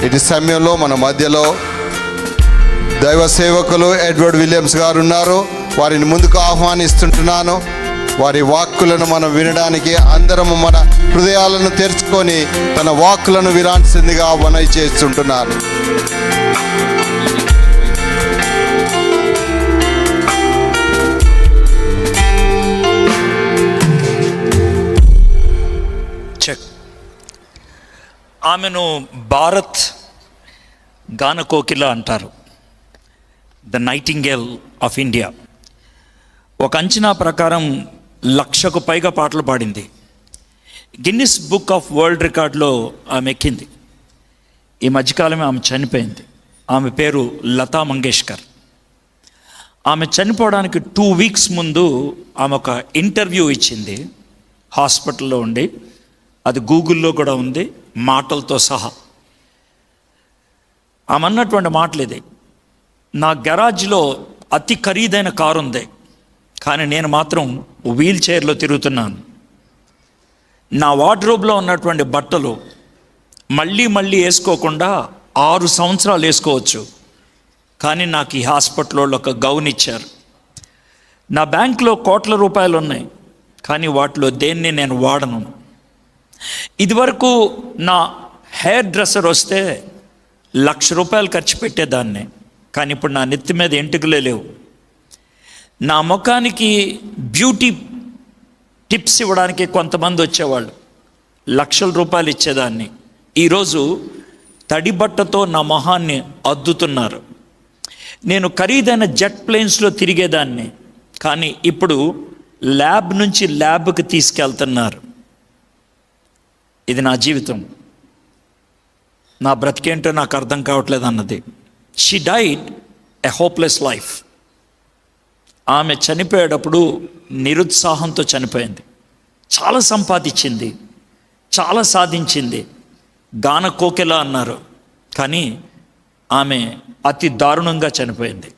ఇటు సమయంలో మన మధ్యలో దైవ సేవకులు ఎడ్వర్డ్ విలియమ్స్ గారు ఉన్నారు. వారిని ముందుకు ఆహ్వానిస్తుంటున్నాను. వారి వాక్కులను మనం వినడానికి అందరము మన హృదయాలను తెరుచుకొని తన వాక్కులను వినాల్సిందిగా మనవి చేస్తుంటున్నాను. ఆమెను భారత్ గానకోకిల అంటారు, ద నైటింగేల్ ఆఫ్ ఇండియా. ఒక అంచనా ప్రకారం 1,00,000కు పైగా పాటలు పాడింది. గిన్నిస్ బుక్ ఆఫ్ వరల్డ్ రికార్డులో ఆమె ఎక్కింది. ఈ మధ్యకాలమే ఆమె చనిపోయింది. ఆమె పేరు లతా మంగేష్కర్. ఆమె చనిపోవడానికి 2 వీక్స్ ముందు ఆమె ఒక ఇంటర్వ్యూ ఇచ్చింది హాస్పిటల్లో ఉండి. అది గూగుల్లో కూడా ఉంది, మాటలతో సహా. ఆమె అన్నటువంటి మాటలు ఇది: నా గరాజ్లో అతి ఖరీదైన కారు ఉంది, కానీ నేను మాత్రం వీల్ చైర్లో తిరుగుతున్నాను. నా వార్డ్రోబ్లో ఉన్నటువంటి బట్టలు మళ్ళీ మళ్ళీ వేసుకోకుండా 6 సంవత్సరాలు వేసుకోవచ్చు, కానీ నాకు ఈ హాస్పిటల్ వాళ్ళు ఒక గౌన్ ఇచ్చారు. నా బ్యాంకులో కోట్ల రూపాయలు ఉన్నాయి, కానీ వాటిలో దేన్ని నేను వాడను. ఇదివరకు నా హెయిర్ డ్రెస్సర్ వస్తే 1,00,000 రూపాయలు ఖర్చు పెట్టేదాన్ని, కానీ ఇప్పుడు నా నెత్తి మీద ఎంటుకలే లేవు. నా ముఖానికి బ్యూటీ టిప్స్ ఇవ్వడానికి కొంతమంది వచ్చేవాళ్ళు, 1,00,000 రూపాయలు ఇచ్చేదాన్ని. ఈరోజు తడి బట్టతో నా మొహాన్ని అద్దుతున్నారు. నేను ఖరీదైన జెట్ ప్లేన్స్లో తిరిగేదాన్ని, కానీ ఇప్పుడు ల్యాబ్ నుంచి ల్యాబ్కి తీసుకెళ్తున్నారు. ఇది నా జీవితం, నా బ్రతికేంటో నాకు అర్థం కావట్లేదు అన్నది. She died a hopeless life. ఆమె చనిపోయేటప్పుడు నిరుత్సాహంతో చనిపోయింది. చాలా సంపాదించింది, చాలా సాధించింది, గాన కోకిల అన్నారు, కానీ ఆమె అతి దారుణంగా చనిపోయింది.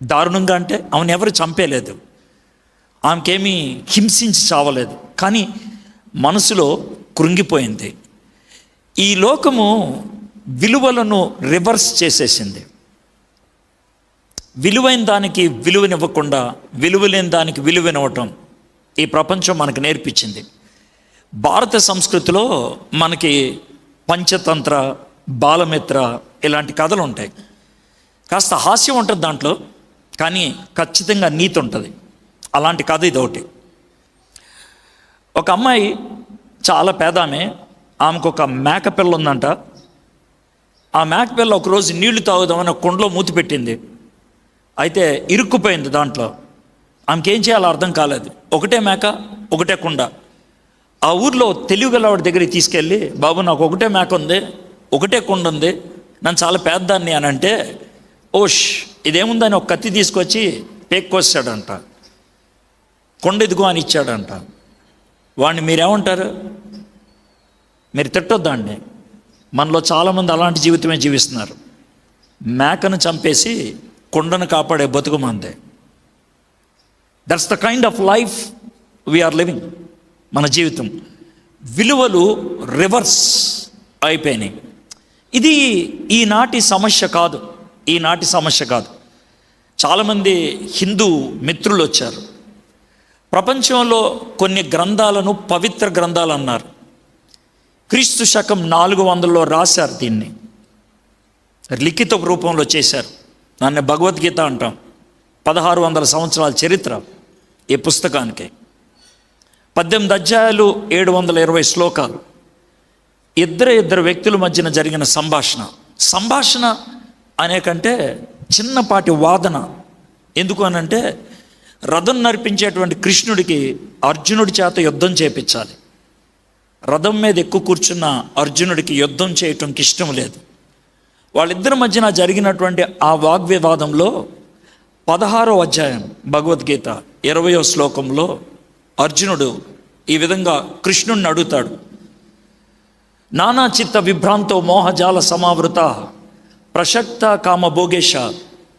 దారుణంగా అంటే ఆమెను ఎవరు చంపేయలేదు, ఆమెకేమీ హింసించి చావలేదు, కానీ మనసులో కృంగిపోయింది. ఈ లోకము విలువలను రివర్స్ చేసేసింది. విలువైన దానికి విలువనివ్వకుండా విలువలేని దానికి విలువనివ్వటం ఈ ప్రపంచం మనకు నేర్పించింది. భారత సంస్కృతిలో మనకి పంచతంత్ర, బాలమిత్ర ఇలాంటి కథలు ఉంటాయి. కాస్త హాస్యం ఉంటుంది దాంట్లో, కానీ ఖచ్చితంగా నీతి ఉంటుంది. అలాంటి కథ ఇది ఒకటి. ఒక అమ్మాయి చాలా పేదామె, ఆమెకు ఒక మేకపిల్ల ఉందంట. ఆ మేకపిల్ల ఒకరోజు నీళ్లు తాగుదామని ఒక కుండలో మూతి పెట్టింది. అయితే ఇరుక్కుపోయింది దాంట్లో. ఆమెకేం చేయాలో అర్థం కాలేదు. ఒకటే మేక, ఒకటే కుండ. ఆ ఊర్లో తెలివిగలవాడి దగ్గరికి తీసుకెళ్ళి, బాబు నాకు ఒకటే మేక ఉంది, ఒకటే కుండ ఉంది, నన్ను చాలా పేదదాన్ని అని అంటే, ఓష్ ఇదేముందని ఒక కత్తి తీసుకొచ్చి పేక్కొచ్చాడంట. కొండ ఇదిగో అని ఇచ్చాడంట. వాడిని మీరేమంటారు? మీరు తిట్టొద్దండి. మనలో చాలామంది అలాంటి జీవితమే జీవిస్తున్నారు. మేకను చంపేసి కొండను కాపాడే బతుకు మందే. That's the kind of life we are living. మన జీవితం విలువలు రివర్స్ అయిపోయినాయి. ఇది ఈనాటి సమస్య కాదు, ఈనాటి సమస్య కాదు. చాలామంది హిందూ మిత్రులు వచ్చారు. ప్రపంచంలో కొన్ని గ్రంథాలను పవిత్ర గ్రంథాలు అన్నారు. క్రీస్తు శకం 400లో రాశారు, దీన్ని లిఖిత రూపంలో చేశారు. దాన్ని భగవద్గీత అంటాం. 1600 సంవత్సరాల చరిత్ర ఈ పుస్తకానికి. 18 అధ్యాయాలు, 720 శ్లోకాలు. ఇద్దరు వ్యక్తుల మధ్యన జరిగిన సంభాషణ అనే కంటే చిన్నపాటి వాదన. ఎందుకు అనంటే, రథం నడిపించేటువంటి కృష్ణుడికి అర్జునుడి చేత యుద్ధం చేయించాలి. రథం మీద ఎక్కువ కూర్చున్న అర్జునుడికి యుద్ధం చేయటంకి ఇష్టం లేదు. వాళ్ళిద్దరి మధ్యన జరిగినటువంటి ఆ వాగ్వివాదంలో 16వ అధ్యాయం భగవద్గీత 20వ శ్లోకంలో అర్జునుడు ఈ విధంగా కృష్ణుడిని అడుగుతాడు: నానా చిత్త విభ్రాంతో మోహజాల సమావృత ప్రసక్త కామభోగేశ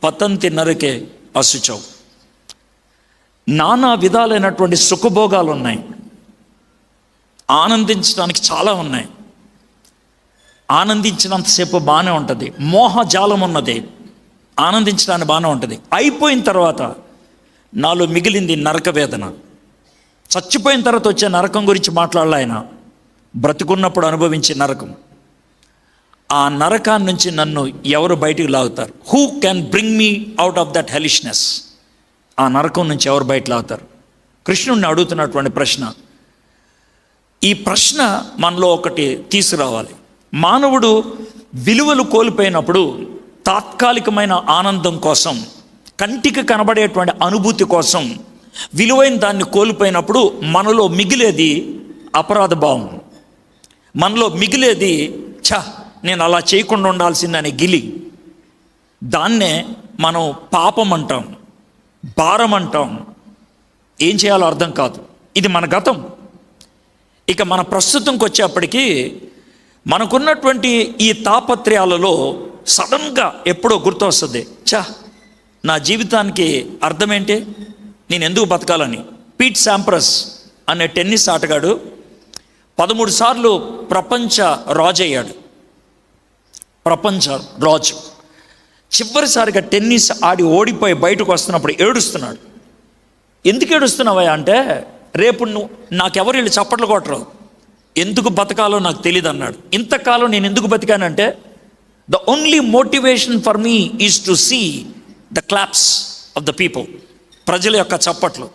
పతంతి నరకే అశుచౌ. నానా విధాలైనటువంటి సుఖభోగాలు ఉన్నాయి, ఆనందించడానికి చాలా ఉన్నాయి. ఆనందించినంతసేపు బాగానే ఉంటుంది, మోహజాలం ఉన్నది, ఆనందించడానికి బాగానే ఉంటుంది. అయిపోయిన తర్వాత నాలో మిగిలింది నరక వేదన. చచ్చిపోయిన తర్వాత వచ్చే నరకం గురించి మాట్లాడాలి ఆయన. బ్రతికున్నప్పుడు అనుభవించే నరకం, ఆ నరకాన్ని నుంచి నన్ను ఎవరు బయటికి లాగుతారు? Who can bring me out of that hellishness? ఆ నరకం నుంచి ఎవరు బయట లాగుతారు? కృష్ణుడిని అడుగుతున్నటువంటి ప్రశ్న. ఈ ప్రశ్న మనలో ఒకటి తీసుకురావాలి. మానవుడు విలువలు కోల్పోయినప్పుడు తాత్కాలికమైన ఆనందం కోసం, కంటికి కనబడేటువంటి అనుభూతి కోసం విలువైన దాన్ని కోల్పోయినప్పుడు మనలో మిగిలేది అపరాధ భావం, మనలో మిగిలేది నేను అలా చేయకుండా ఉండాల్సిందనే గిలి. దాన్నే మనం పాపం అంటాం, భారం అంటాం. ఏం చేయాలో అర్థం కాదు. ఇది మన గతం. ఇక మన ప్రస్తుతంకి వచ్చేప్పటికీ మనకున్నటువంటి ఈ తాపత్రయాలలో సడన్గా ఎప్పుడో గుర్తొస్తుంది, నా జీవితానికి అర్థం ఏంటి, నేను ఎందుకు బతకాలని. పీట్ శాంప్రస్ అనే టెన్నిస్ ఆటగాడు 13 సార్లు ప్రపంచ రాజు అయ్యాడు. ప్రపంచ రాజు చివరిసారిగా టెన్నిస్ ఆడి ఓడిపోయి బయటకు వస్తున్నప్పుడు ఏడుస్తున్నాడు. ఎందుకు ఏడుస్తున్నావా అంటే, రేపు నాకెవరు వీళ్ళు చప్పట్లు కొట్టరు, ఎందుకు బతకాలో నాకు తెలియదు అన్నాడు. ఇంతకాలం నేను ఎందుకు బతికానంటే, the only motivation for me is to see the claps of the people, ప్రజల యొక్క చప్పట్లు.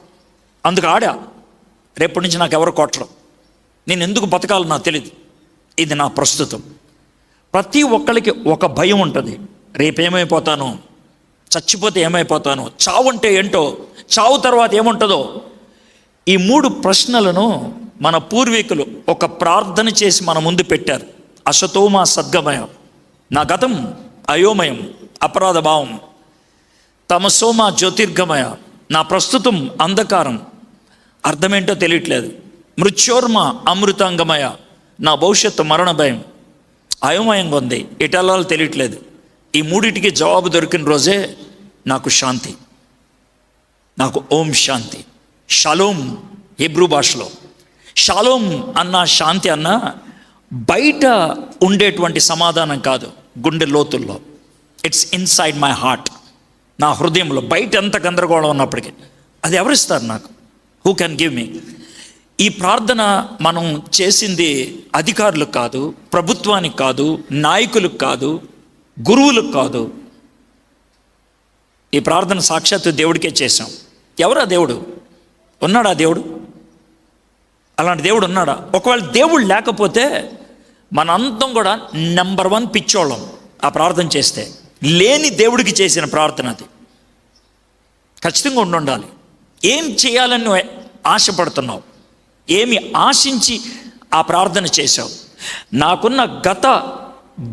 అందుకు ఆడా, రేపటి నుంచి నాకు ఎవరు కొట్టరు, నేను ఎందుకు బతకాలో నాకు తెలియదు. ఇది నా ప్రస్తుతం. ప్రతి ఒక్కరికి ఒక భయం ఉంటుంది, రేపేమైపోతాను, చచ్చిపోతే ఏమైపోతాను, చావు అంటే ఏంటో, చావు తర్వాత ఏముంటుందో. ఈ 3 ప్రశ్నలను మన పూర్వీకులు ఒక ప్రార్థన చేసి మన ముందు పెట్టారు. అసతోమా సద్గమయ, నా గతం అయోమయం, అపరాధ భావం. తమసోమా జ్యోతిర్గమయ, నా ప్రస్తుతం అంధకారం, అర్థమేంటో తెలియట్లేదు. మృత్యోర్మ అమృతాంగమయ, నా భవిష్యత్తు మరణ భయం, అయోమయంగా ఉంది, ఎటలాలో తెలియట్లేదు. ఈ 3టికి జవాబు దొరికిన రోజే నాకు శాంతి, నాకు ఓం శాంతి. షాలోమ్ హీబ్రూ భాషలో షాలోమ్ అన్న, శాంతి అన్న బయట ఉండేటువంటి సమాధానం కాదు, గుండె లోతుల్లో. ఇట్స్ ఇన్సైడ్ మై హార్ట్, నా హృదయంలో. బయట ఎంత గందరగోళం ఉన్నప్పటికీ అది ఎవరిస్తారు నాకు? Who can give me? ఈ ప్రార్థన మనం చేసింది అధికారులకు కాదు, ప్రభుత్వానికి కాదు, నాయకులకు కాదు, గురువులకు కాదు. ఈ ప్రార్థన సాక్షాత్తు దేవుడికే చేశాం. ఎవరా దేవుడు? ఉన్నాడా దేవుడు? అలాంటి దేవుడు ఉన్నాడా? ఒకవేళ దేవుడు లేకపోతే మనంతం కూడా నెంబర్ 1 పిచ్చోళ్ళం ఆ ప్రార్థన చేస్తే. లేని దేవుడికి చేసిన ప్రార్థన అది. ఖచ్చితంగా ఉండాలి. ఏం చేయాలని ఆశపడుతున్నావు? ఏమి ఆశించి ఆ ప్రార్థన చేశావు? నాకున్న గత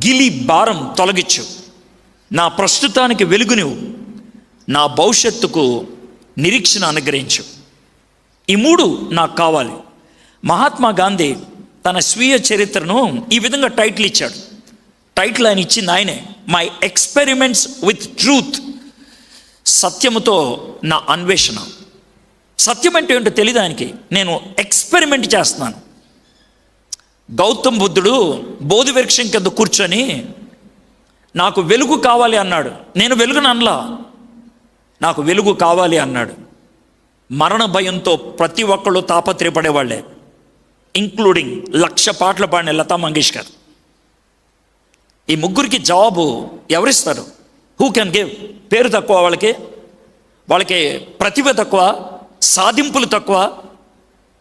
గిలి భారం తొలగించు, నా ప్రస్తుతానికి వెలుగునివ్వు, నా భవిష్యత్తుకు నిరీక్షణ అనుగ్రహించు. ఈ 3 నాకు కావాలి. మహాత్మా గాంధీ తన స్వీయ చరిత్రను ఈ విధంగా టైటిల్ ఇచ్చాడు. టైటిల్ ఆయన ఇచ్చింది ఆయనే, మై ఎక్స్పెరిమెంట్స్ విత్ ట్రూత్, సత్యముతో నా అన్వేషణ. సత్యం అంటే ఏంటో తెలియదు ఆయనకి, నేను ఎక్స్పెరిమెంట్ చేస్తున్నాను. గౌతమ్ బుద్ధుడు బోధి వృక్షం కింద కూర్చొని నాకు వెలుగు కావాలి అన్నాడు. నేను వెలుగును అనలా, నాకు వెలుగు కావాలి అన్నాడు. మరణ భయంతో ప్రతి ఒక్కళ్ళు తాపత్రయపడేవాళ్లే, ఇంక్లూడింగ్ 1,00,000 పాటలు పాడిన లతా మంగేష్కర్. ఈ 3కి జవాబు ఎవరిస్తారు? Who can give? పేరు తక్కువ వాళ్ళకి ప్రతిభ తక్కువ, సాధింపులు తక్కువ,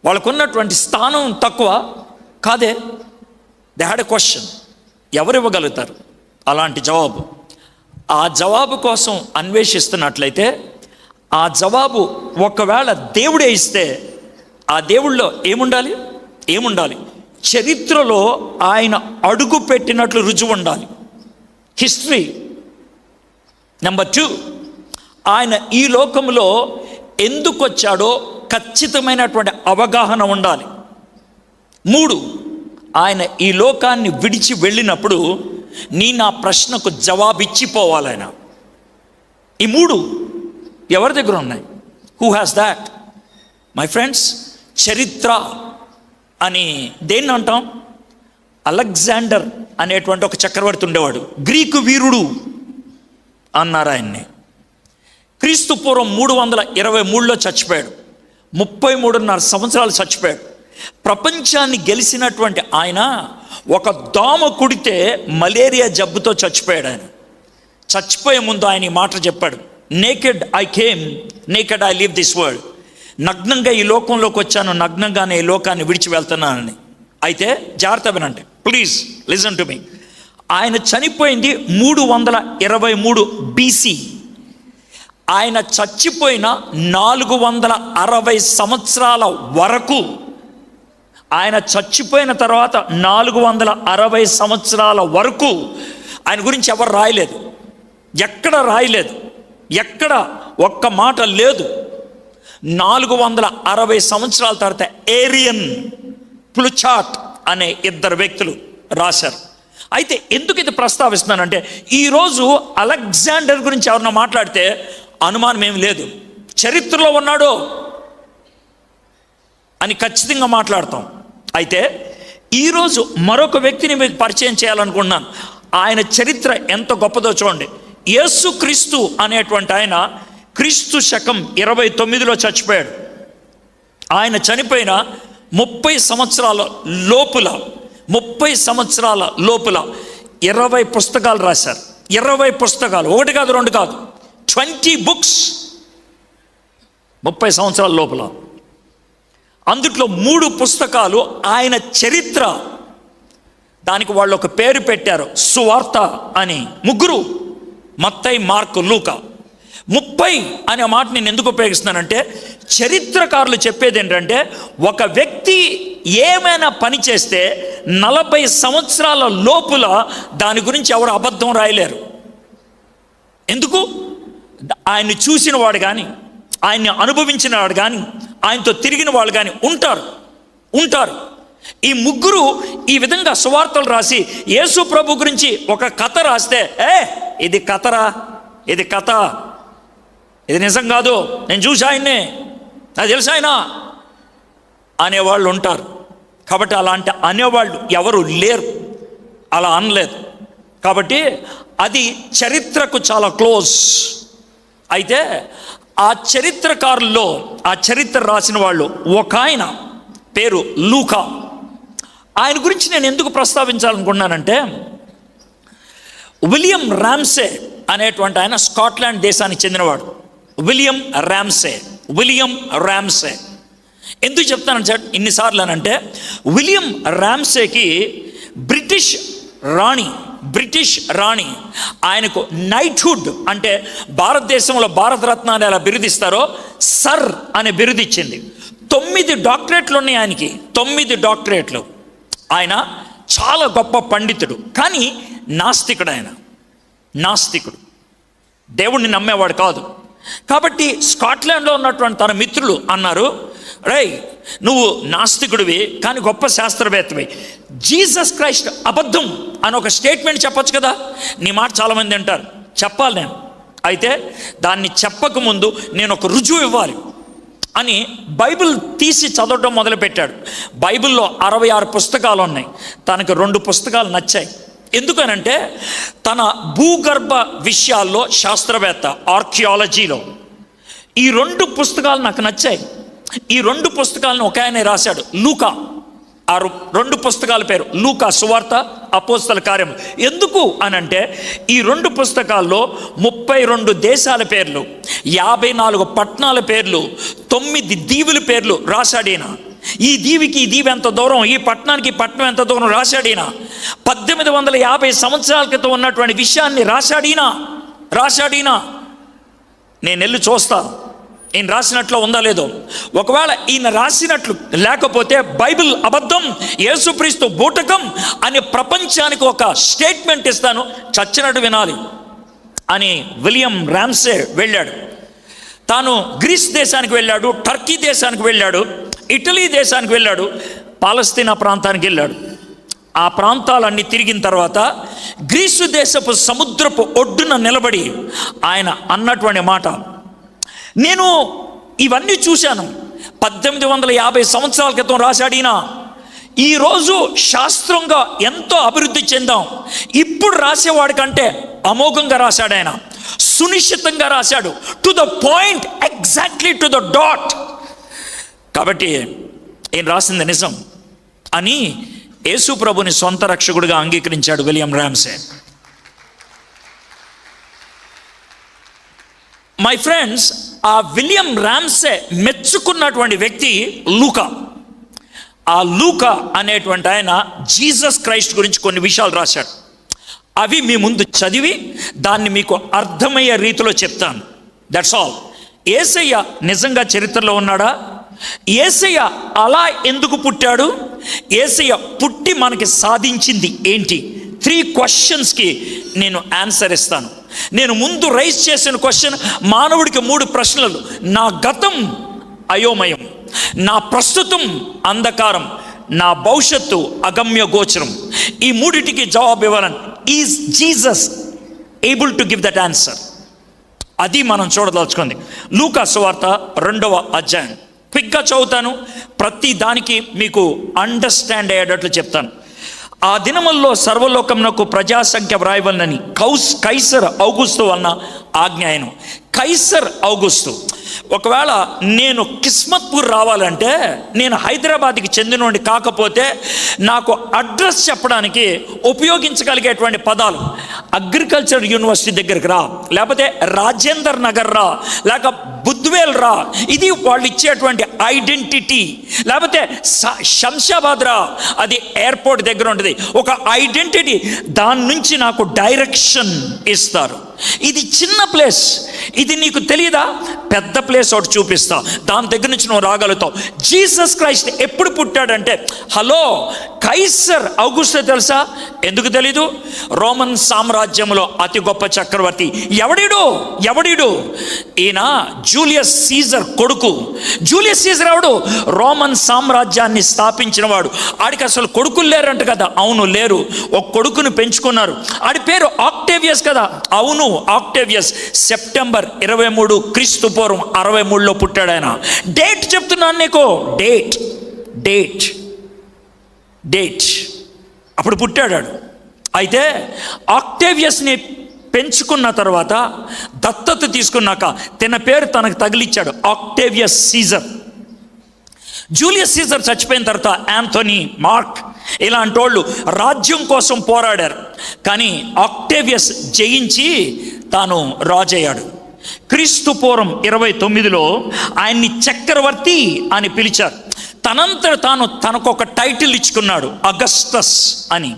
వాళ్ళకున్నటువంటి స్థానం తక్కువ కాదే. They had a question. ఎవరు ఇవ్వగలుగుతారు అలాంటి జవాబు? ఆ జవాబు కోసం అన్వేషిస్తున్నట్లయితే, ఆ జవాబు ఒకవేళ దేవుడే ఇస్తే, ఆ దేవుళ్ళో ఏముండాలి? చరిత్రలో ఆయన అడుగు పెట్టినట్లు రుజువు ఉండాలి, హిస్టరీ. నెంబర్ 2, ఆయన ఈ లోకంలో ఎందుకు వచ్చాడో ఖచ్చితమైనటువంటి అవగాహన ఉండాలి. 3, ఆయన ఈ లోకాన్ని విడిచి వెళ్ళినప్పుడు నా ప్రశ్నకు జవాబిచ్చిపోవాలి ఆయన. ఈ 3 ఎవరి దగ్గర ఉన్నాయి? Who has that? My friends, చరిత్ర అని దేన్ని అంటాం? అలెగ్జాండర్ అనేటువంటి ఒక చక్రవర్తి ఉండేవాడు. గ్రీకు వీరుడు అన్నారు ఆయన్ని. క్రీస్తు పూర్వం 323లో చచ్చిపోయాడు. 33.5 సంవత్సరాలు చచ్చిపోయాడు. ప్రపంచాన్ని గెలిచినటువంటి ఆయన ఒక దోమ కుడితే మలేరియా జబ్బుతో చచ్చిపోయాడు. ఆయన చచ్చిపోయే ముందు ఆయన ఈ మాట చెప్పాడు, naked I came, naked I leave this world. నగ్నంగా ఈ లోకంలోకి వచ్చాను, నగ్నంగానే ఈ లోకాన్ని విడిచి వెళ్తున్నానని. అయితే జాగ్రత్త వినండి, ప్లీజ్ లిసన్ టు మీ. ఆయన చనిపోయింది 323 BC. ఆయన చచ్చిపోయిన 460 సంవత్సరాల వరకు, ఆయన చచ్చిపోయిన తర్వాత 460 సంవత్సరాల వరకు ఆయన గురించి ఎవరు రాయలేదు, ఎక్కడ రాయలేదు, ఎక్కడ ఒక్క మాట లేదు. 460 సంవత్సరాల తర్వాత ఏరియన్, ప్లుచార్ట్ అనే 2 వ్యక్తులు రాశారు. అయితే ఎందుకు ఇది ప్రస్తావిస్తున్నానంటే, ఈరోజు అలెగ్జాండర్ గురించి ఎవరన్నా మాట్లాడితే అనుమానం ఏమి లేదు, చరిత్రలో ఉన్నాడు అని ఖచ్చితంగా మాట్లాడతాం. అయితే ఈరోజు మరొక వ్యక్తిని మీకు పరిచయం చేయాలనుకున్నాను. ఆయన చరిత్ర ఎంత గొప్పదో చూడండి. యేసుక్రీస్తు అనేటువంటి ఆయన క్రీస్తు శకం 29లో చచ్చిపోయాడు. ఆయన చనిపోయిన 30 సంవత్సరాల లోపుల 20 పుస్తకాలు రాశారు. 20 పుస్తకాలు, 1 కాదు 2 కాదు, 20 బుక్స్ 30 సంవత్సరాల లోపల. అందుట్లో 3 పుస్తకాలు ఆయన చరిత్ర. దానికి వాళ్ళు ఒక పేరు పెట్టారు, సువార్త అని. 3, మత్తయి, మార్కు, లూకా. 30 అనే మాట నేను ఎందుకు ఉపయోగిస్తున్నానంటే, చరిత్రకారులు చెప్పేది ఏంటంటే, ఒక వ్యక్తి ఏమైనా పని చేస్తే 40 సంవత్సరాల లోపుల దాని గురించి ఎవరు అబద్ధం రాయలేరు. ఎందుకు? ఆయన్ని చూసిన వాడు కానీ, ఆయన్ని అనుభవించిన వాడు కానీ, ఆయనతో తిరిగిన వాళ్ళు కానీ ఉంటారు. ఈ 3 ఈ విధంగా సువార్తలు రాసి యేసు ప్రభు గురించి ఒక కథ రాస్తే, ఇది కథరా, ఇది కథ, ఇది నిజం కాదు, నేను చూసి ఆయన్నే, నాకు తెలుసు ఆయన అనేవాళ్ళు ఉంటారు. కాబట్టి అలాంటి అనేవాళ్ళు ఎవరు లేరు, అలా అనలేదు. కాబట్టి అది చరిత్రకు చాలా క్లోజ్. అయితే ఆ చరిత్రకారుల్లో, ఆ చరిత్ర రాసిన వాళ్ళు ఒక ఆయన పేరు లూకా. ఆయన గురించి నేను ఎందుకు ప్రస్తావించాలనుకున్నానంటే, విలియం ర్యామ్సే అనేటువంటి ఆయన స్కాట్లాండ్ దేశానికి చెందినవాడు. విలియం ర్యామ్సే. ఎందుకు చెప్తాను సార్ ఇన్నిసార్లు అనంటే, విలియం ర్యామ్సేకి బ్రిటిష్ రాణి ఆయనకు నైట్హుడ్, అంటే భారతదేశంలో భారతరత్న అని ఎలా బిరుదిస్తారో సర్ అనే బిరుదు ఇచ్చింది. 9 డాక్టరేట్లు ఉన్నాయి ఆయనకి, 9 డాక్టరేట్లు. ఆయన చాలా గొప్ప పండితుడు, కానీ నాస్తికుడు, దేవుణ్ణి నమ్మేవాడు కాదు. కాబట్టి స్కాట్లాండ్లో ఉన్నటువంటి తన మిత్రులు అన్నారు, రేయ్ నువ్వు నాస్తికుడివి కానీ గొప్ప శాస్త్రవేత్తవి, జీసస్ క్రైస్ట్ అబద్ధం అని ఒక స్టేట్మెంట్ చెప్పొచ్చు కదా, నీ మాట చాలామంది అంటారు, చెప్పాలి నేను. అయితే దాన్ని చెప్పకముందు నేను ఒక రుజువు ఇవ్వాలి అని బైబిల్ తీసి చదవడం మొదలుపెట్టాడు. బైబిల్లో 66 పుస్తకాలు ఉన్నాయి. తనకు 2 పుస్తకాలు నచ్చాయి. ఎందుకనంటే తన భూగర్భ విషయాల్లో శాస్త్రవేత్త, ఆర్కియాలజీలో ఈ 2 పుస్తకాలు నాకు నచ్చాయి. ఈ 2 పుస్తకాలను ఒక ఆయన రాశాడు, లూకా. ఆ 2 పుస్తకాల పేరు లూకా సువార్త, అపోస్తల కార్యములు. ఎందుకు అనంటే ఈ 2 పుస్తకాల్లో 32 దేశాల పేర్లు, 54 పట్టణాల పేర్లు, 9 దీవుల పేర్లు రాశాడీన. ఈ దీవికి ఈ దీవి ఎంత దూరం, ఈ పట్టణానికి ఈ పట్టణం ఎంత దూరం రాశాడీన. 1850 సంవత్సరాల క్రితం ఉన్నటువంటి విషయాన్ని రాశాడీనా. నేను వెళ్ళి చూస్తా ఈయన రాసినట్లు ఉందా లేదో. ఒకవేళ ఈయన రాసినట్లు లేకపోతే బైబిల్ అబద్ధం, యేసుక్రీస్తు బూటకం అని ప్రపంచానికి ఒక స్టేట్మెంట్ ఇస్తాను, చచ్చినట్టు వినాలి అని విలియం ర్యామ్సే వెళ్ళాడు. తాను గ్రీస్ దేశానికి వెళ్ళాడు, టర్కీ దేశానికి వెళ్ళాడు, ఇటలీ దేశానికి వెళ్ళాడు, పాలస్తీనా ప్రాంతానికి వెళ్ళాడు. ఆ ప్రాంతాలన్నీ తిరిగిన తర్వాత గ్రీసు దేశపు సముద్రపు ఒడ్డున నిలబడి ఆయన అన్నటువంటి మాట, నేను ఇవన్నీ చూశాను. 1850 సంవత్సరాల క్రితం రాశాడినా, ఈరోజు శాస్త్రంగా ఎంతో అభివృద్ధి చెందాం. ఇప్పుడు రాసేవాడి కంటే అమోఘంగా రాశాడు ఆయన, సునిశ్చితంగా రాశాడు, to the point, exactly to the dot. కాబట్టి ఈయన రాసింది నిజం అని యేసు ప్రభుని సొంత రక్షకుడిగా అంగీకరించాడు విలియం రామ్సే. మై ఫ్రెండ్స్, ఆ విలియం రామ్సే మెచ్చుకున్నటువంటి వ్యక్తి లూకా. ఆ లూకా అనేటువంటి ఆయన జీసస్ క్రైస్ట్ గురించి కొన్ని విషయాలు రాశాడు. అవి మీ ముందు చదివి దాన్ని మీకు అర్థమయ్యే రీతిలో చెప్తాను. That's all. యేసయ్య నిజంగా చరిత్రలో ఉన్నాడా? యేసయ్య అలా ఎందుకు పుట్టాడు? యేసయ్య పుట్టి మనకి సాధించింది ఏంటి? 3 క్వశ్చన్స్కి నేను ఆన్సర్ ఇస్తాను. నేను ముందు రైజ్ చేసిన క్వశ్చన్, మానవుడికి 3 ప్రశ్నలు. నా గతం అయోమయం, నా ప్రస్తుతం అంధకారం, నా భవిష్యత్తు అగమ్య గోచరం. ఈ 3టికి జవాబు ఇవ్వాలని is Jesus able to give that answer? అది మనం చూడదలుచుకుంది. లూకా సువార్త 2వ అధ్యాయం క్విక్గా చదువుతాను, ప్రతి దానికి మీకు అండర్స్టాండ్ అయ్యేటట్లు చెప్తాను. ఆ దినముల్లో సర్వలోకమునకు ప్రజాసంఖ్య వ్రాయవలనని కైసర్ ఔగుస్తు వలన ఆజ్ఞాయను. కైసర్ ఔగుస్తు. ఒకవేళ నేను కిస్మత్పూర్ రావాలంటే, నేను హైదరాబాద్కి చెందినోడి కాకపోతే నాకు అడ్రస్ చెప్పడానికి ఉపయోగించగలిగేటువంటి పదాలు అగ్రికల్చర్ యూనివర్సిటీ దగ్గరికి రా, లేకపోతే రాజేందర్ నగర్ రా, లేక బుద్వేల్ రా. ఇది వాళ్ళు ఇచ్చేటువంటి ఐడెంటిటీ. లేకపోతే శంషాబాద్ రా, అది ఎయిర్పోర్ట్ దగ్గర ఉంటుంది, ఒక ఐడెంటిటీ. దాని నుంచి నాకు డైరెక్షన్ ఇస్తారు. ఇది చిన్న ప్లేస్, ఇది నీకు తెలియదా? పెద్ద ప్లేస్ ఒకటి చూపిస్తా, దాని దగ్గర నుంచి నువ్వు రాగలుగుతావు. జీసస్ క్రైస్ట్ ఎప్పుడు పుట్టాడంటే, హలో, కైసర్ ఔగుస్తు తెలుసా? ఎందుకు తెలీదు? రోమన్ సామ్రాజ్యంలో అతి గొప్ప చక్రవర్తి. ఎవడిడు? ఈయన జూలియస్ సీజర్ కొడుకు. జూలియస్ సీజర్ ఎవడు? రోమన్ సామ్రాజ్యాన్ని స్థాపించిన వాడు. ఆడికి అసలు కొడుకులు లేరంట కదా? అవును, లేరు. ఒక కొడుకును పెంచుకున్నారు. ఆడి పేరు ఆక్టేవియస్ కదా? అవును, ఆక్టేవియస్. సెప్టెంబర్ 23 క్రీస్తు పూర్వం 63లో పుట్టాడు ఆయన. డేట్ చెప్తున్నాను నీకు, డేట్ అప్పుడు పుట్టాడు. అయితే ఆక్టేవియస్ని పెంచుకున్న తర్వాత, దత్తత తీసుకున్నాక తన పేరు తనకు తగిలిచ్చాడు, ఆక్టేవియస్ సీజర్. జూలియస్ సీజర్ చచ్చిపోయిన తర్వాత యాంథోనీ, మార్క్ ఇలాంటి వాళ్ళు రాజ్యం కోసం పోరాడారు. కానీ ఆక్టేవియస్ జయించి తాను రాజయ్యాడు. క్రీస్తు పూర్వం 29లో ఆయన్ని చక్రవర్తి అని పిలిచారు. తనంతట తాను తనకొక టైటిల్ ఇచ్చుకున్నాడు, అగస్టస్ అని.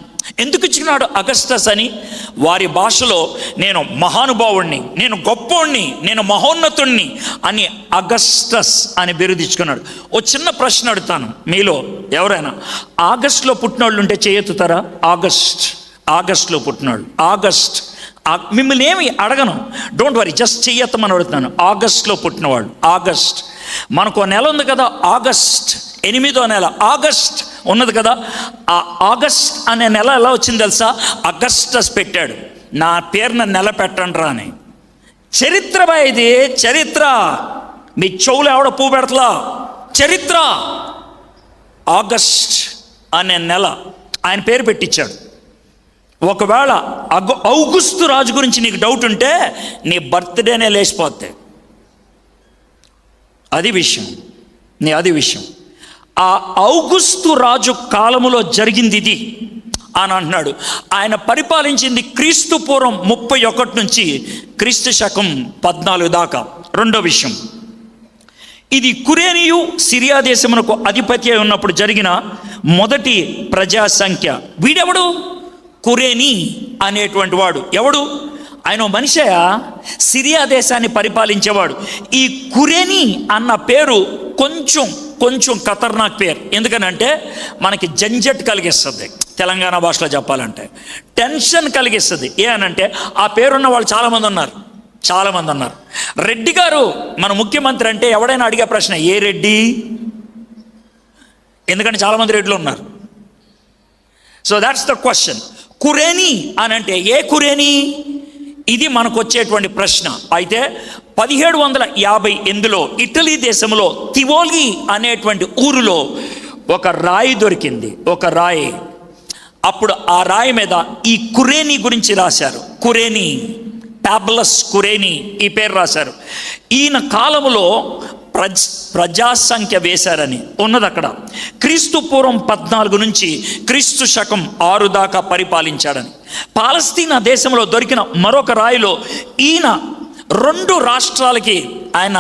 ఎందుకు ఇచ్చుకున్నాడు అగస్టస్ అని? వారి భాషలో నేను మహానుభావుణ్ణి, నేను గొప్పోణ్ణి, నేను మహోన్నతుణ్ణి అని అగస్టస్ అని బిరుదిచ్చుకున్నాడు. ఓ చిన్న ప్రశ్న అడుగుతాను, మీలో ఎవరైనా ఆగస్టులో పుట్టినోళ్ళు ఉంటే చేయెత్తుతారా? ఆగస్టులో పుట్టినోళ్ళు, ఆగస్ట్. మిమ్మల్ని ఏమి అడగను, డోంట్ వరీ, జస్ట్ చెయ్యెత్తమని అడుగుతున్నాను. ఆగస్టులో పుట్టినవాళ్ళు. ఆగస్ట్, మనకు నెల ఉంది కదా, ఆగస్ట్, 8వ నెల ఆగస్ట్ ఉన్నది కదా. ఆ ఆగస్ట్ అనే నెల ఎలా వచ్చింది తెలుసా? అగస్టస్ పెట్టాడు. నా పేరున నెల పెట్టండి రా అని. చరిత్ర బా ఇది, చరిత్ర. మీ చెవులు ఎవడ పువ్వు పెడతలా? చరిత్ర. ఆగస్ట్ అనే నెల ఆయన పేరు పెట్టించాడు. ఒకవేళ ఔగుస్తు రాజు గురించి నీకు డౌట్ ఉంటే నీ బర్త్డేనే లేచిపోతే అది విషయం. ఆ ఔగుస్తు రాజు కాలములో జరిగింది ఇది అని అంటున్నాడు. ఆయన పరిపాలించింది క్రీస్తు పూర్వం 31 నుంచి క్రీస్తు శకం 14 దాకా. రెండో విషయం, ఇది కురేనియు సిరియా దేశమునకు అధిపతి అయి ఉన్నప్పుడు జరిగిన మొదటి ప్రజా సంఖ్య. వీడెవడు? కురేని అనేటువంటి వాడు ఎవడు? ఆయన మనిషియా, సిరియా దేశాన్ని పరిపాలించేవాడు. ఈ కురేని అన్న పేరు కొంచెం ఖతర్నాక్ పేరు. ఎందుకనంటే మనకి జంజట్ కలిగిస్తుంది, తెలంగాణ భాషలో చెప్పాలంటే టెన్షన్ కలిగిస్తుంది. ఏ అనంటే ఆ పేరున్న వాళ్ళు చాలామంది ఉన్నారు. రెడ్డి గారు మన ముఖ్యమంత్రి అంటే ఎవడైనా అడిగే ప్రశ్న, ఏ రెడ్డి? ఎందుకంటే చాలామంది రెడ్లు ఉన్నారు. So that's the question. కురేని అని అంటే ఏ కురేని? ఇది మనకు వచ్చేటువంటి ప్రశ్న. అయితే 1758లో ఇటలీ దేశంలో తివోలి అనేటువంటి ఊరిలో ఒక రాయి దొరికింది, ఒక రాయి. అప్పుడు ఆ రాయి మీద ఈ కురేని గురించి రాశారు. కురేని, టాబ్లస్ కురేని, ఈ పేరు రాశారు. ఈయన కాలంలో ప్రజాసంఖ్య వేశారని ఉన్నది అక్కడ. క్రీస్తు పూర్వం 14 నుంచి క్రీస్తు శకం 6 దాకా పరిపాలించాడని. పాలస్తీనా దేశంలో దొరికిన మరొక రాయిలో ఈయన 2 రాష్ట్రాలకి ఆయన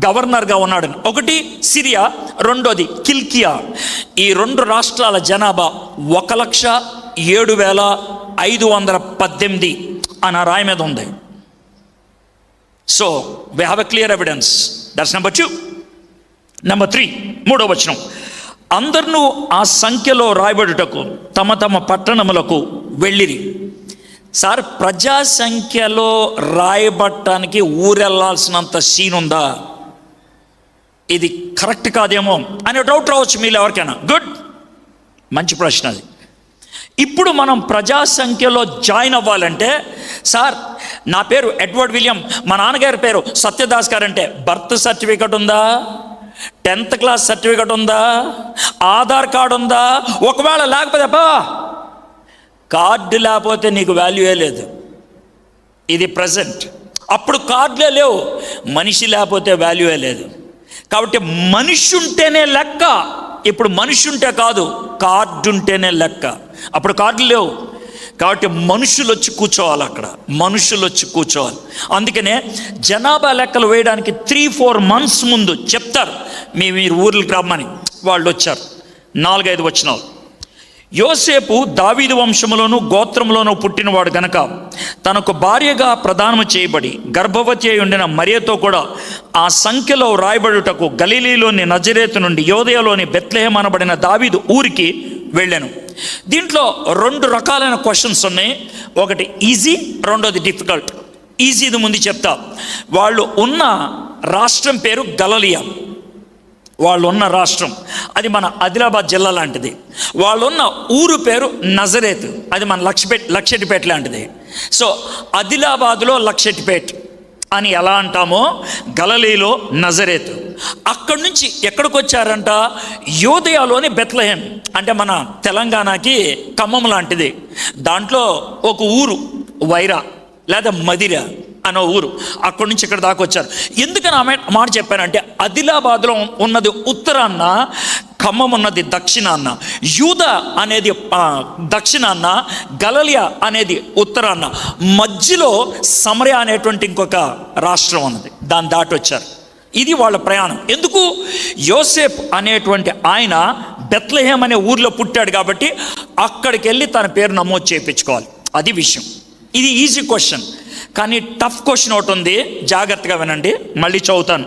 గవర్నర్గా ఉన్నాడని. ఒకటి సిరియా, రెండోది కిల్కియా. ఈ 2 రాష్ట్రాల జనాభా 1,07,518 అని ఆ రాయి మీద ఉంది. So we have a clear evidence. That's number 2. Number 3, 3వ వచనం. అందరూ ఆ సంఖ్యలో రాయబడుటకు తమ తమ పట్టణములకు వెళ్ళిరి. సార్, ప్రజా సంఖ్యలో రాయబట్టడానికి ఊరెళ్ళాల్సినంత సీన్ ఉందా? ఇది కరెక్ట్ కాదేమో అనే డౌట్ రావచ్చు మీలో ఎవరికైనా. గుడ్, మంచి ప్రశ్న అది. ఇప్పుడు మనం ప్రజా సంఖ్యలో జాయిన్ అవ్వాలంటే, సార్ నా పేరు ఎడ్వర్డ్ విలియం, మా నాన్నగారి పేరు సత్యదాస్ గారు అంటే బర్త్ సర్టిఫికెట్ ఉందా? 10th క్లాస్ సర్టిఫికెట్ ఉందా? ఆధార్ కార్డు ఉందా? ఒకవేళ లేకపోతే కార్డు లేకపోతే నీకు వాల్యూయే లేదు. ఇది ప్రజెంట్. అప్పుడు కార్డులే లేవు, మనిషి లేకపోతే వాల్యూయే లేదు. కాబట్టి మనిషి ఉంటేనే లెక్క. ఇప్పుడు మనిషి ఉంటే కాదు, కార్డు ఉంటేనే లెక్క. అప్పుడు కార్డులు లేవు. కాబట్టి మనుషులు వచ్చి కూర్చోవాలి అక్కడ, మనుషులు వచ్చి కూర్చోవాలి. అందుకనే జనాభా లెక్కలు వేయడానికి 3-4 months ముందు చెప్తారు, మీరు ఊర్లకు రమ్మని. వాళ్ళు వచ్చారు. 4-5 వచనాలు. యోసేపు దావీదు వంశములోను గోత్రములోను పుట్టినవాడు గనక తనకు భార్యగా ప్రదానము చేయబడి గర్భవతి అయి ఉండిన మరియతో కూడా ఆ సంఖ్యలో రాయబడుటకు గలిలీలోని నజరేతు నుండి యోదయలోని బెత్లెహేము అనబడిన దావీదు ఊరికి వెళ్ళాను. దీంట్లో 2 రకాలైన క్వశ్చన్స్ ఉన్నాయి. ఒకటి ఈజీ, రెండోది డిఫికల్ట్. ఈజీది ముందు చెప్తా. వాళ్ళు ఉన్న రాష్ట్రం పేరు గలిలయ. వాళ్ళు ఉన్న రాష్ట్రం అది మన ఆదిలాబాద్ జిల్లా లాంటిది. వాళ్ళున్న ఊరు పేరు నజరేత్, అది మన లక్షెట్టిపేట లాంటిది. సో ఆదిలాబాద్లో లక్షెట్టిపేట అని ఎలా అంటామో గలిలయలో నజరేత్. అక్కడి నుంచి ఎక్కడికి వచ్చారంట? యోదయలోని బెత్లెహేం, అంటే మన తెలంగాణకి ఖమ్మం లాంటిది. దాంట్లో ఒక ఊరు వైరా లేదా మదిర అనే ఊరు. అక్కడి నుంచి ఇక్కడ దాకా వచ్చారు. ఎందుకని ఆమె మాట చెప్పానంటే, ఆదిలాబాద్లో ఉన్నది ఉత్తరాన్న, ఖమ్మం ఉన్నది దక్షిణాన్న, యూద అనేది దక్షిణాన్న, గలిలయ అనేది ఉత్తరాన్న, మధ్యలో సమరయ అనేటువంటి ఇంకొక రాష్ట్రం ఉన్నది. దాన్ని దాటి వచ్చారు. ఇది వాళ్ళ ప్రయాణం. ఎందుకు? యోసేపు అనేటువంటి ఆయన బెత్లెహేం అనే ఊర్లో పుట్టాడు కాబట్టి అక్కడికి వెళ్ళి తన పేరు నమోదు చేయించుకోవాలి. అది విషయం. ఇది ఈజీ క్వశ్చన్. కానీ టఫ్ క్వశ్చన్ ఒకటి ఉంది, జాగ్రత్తగా వినండి, మళ్ళీ చదువుతాను.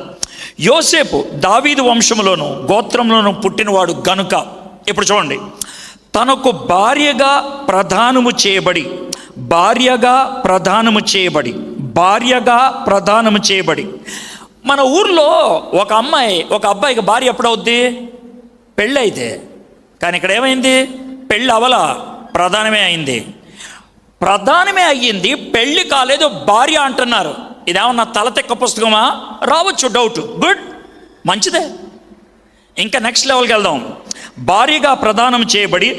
యోసేపు దావీదు వంశములోను గోత్రంలోను పుట్టినవాడు గనుక, ఇప్పుడు చూడండి, తనకు భార్యగా ప్రదానము చేయబడి మన ఊర్లో ఒక అబ్బాయికి భార్య ఎప్పుడవుద్ది? పెళ్ళి అయితే. కానీ ఇక్కడ ఏమైంది? పెళ్ళి అవల, ప్రధానమే అయింది. ప్రధానమే అయ్యింది, పెళ్ళి కాలేదు, భార్య అంటున్నారు. ఇదేమన్నా తలతెక్క పుస్తకమా? రావచ్చు డౌట్. గుడ్, మంచిదే. ఇంకా నెక్స్ట్ లెవెల్కి వెళ్దాం. భార్యగా ప్రదానం చేయబడి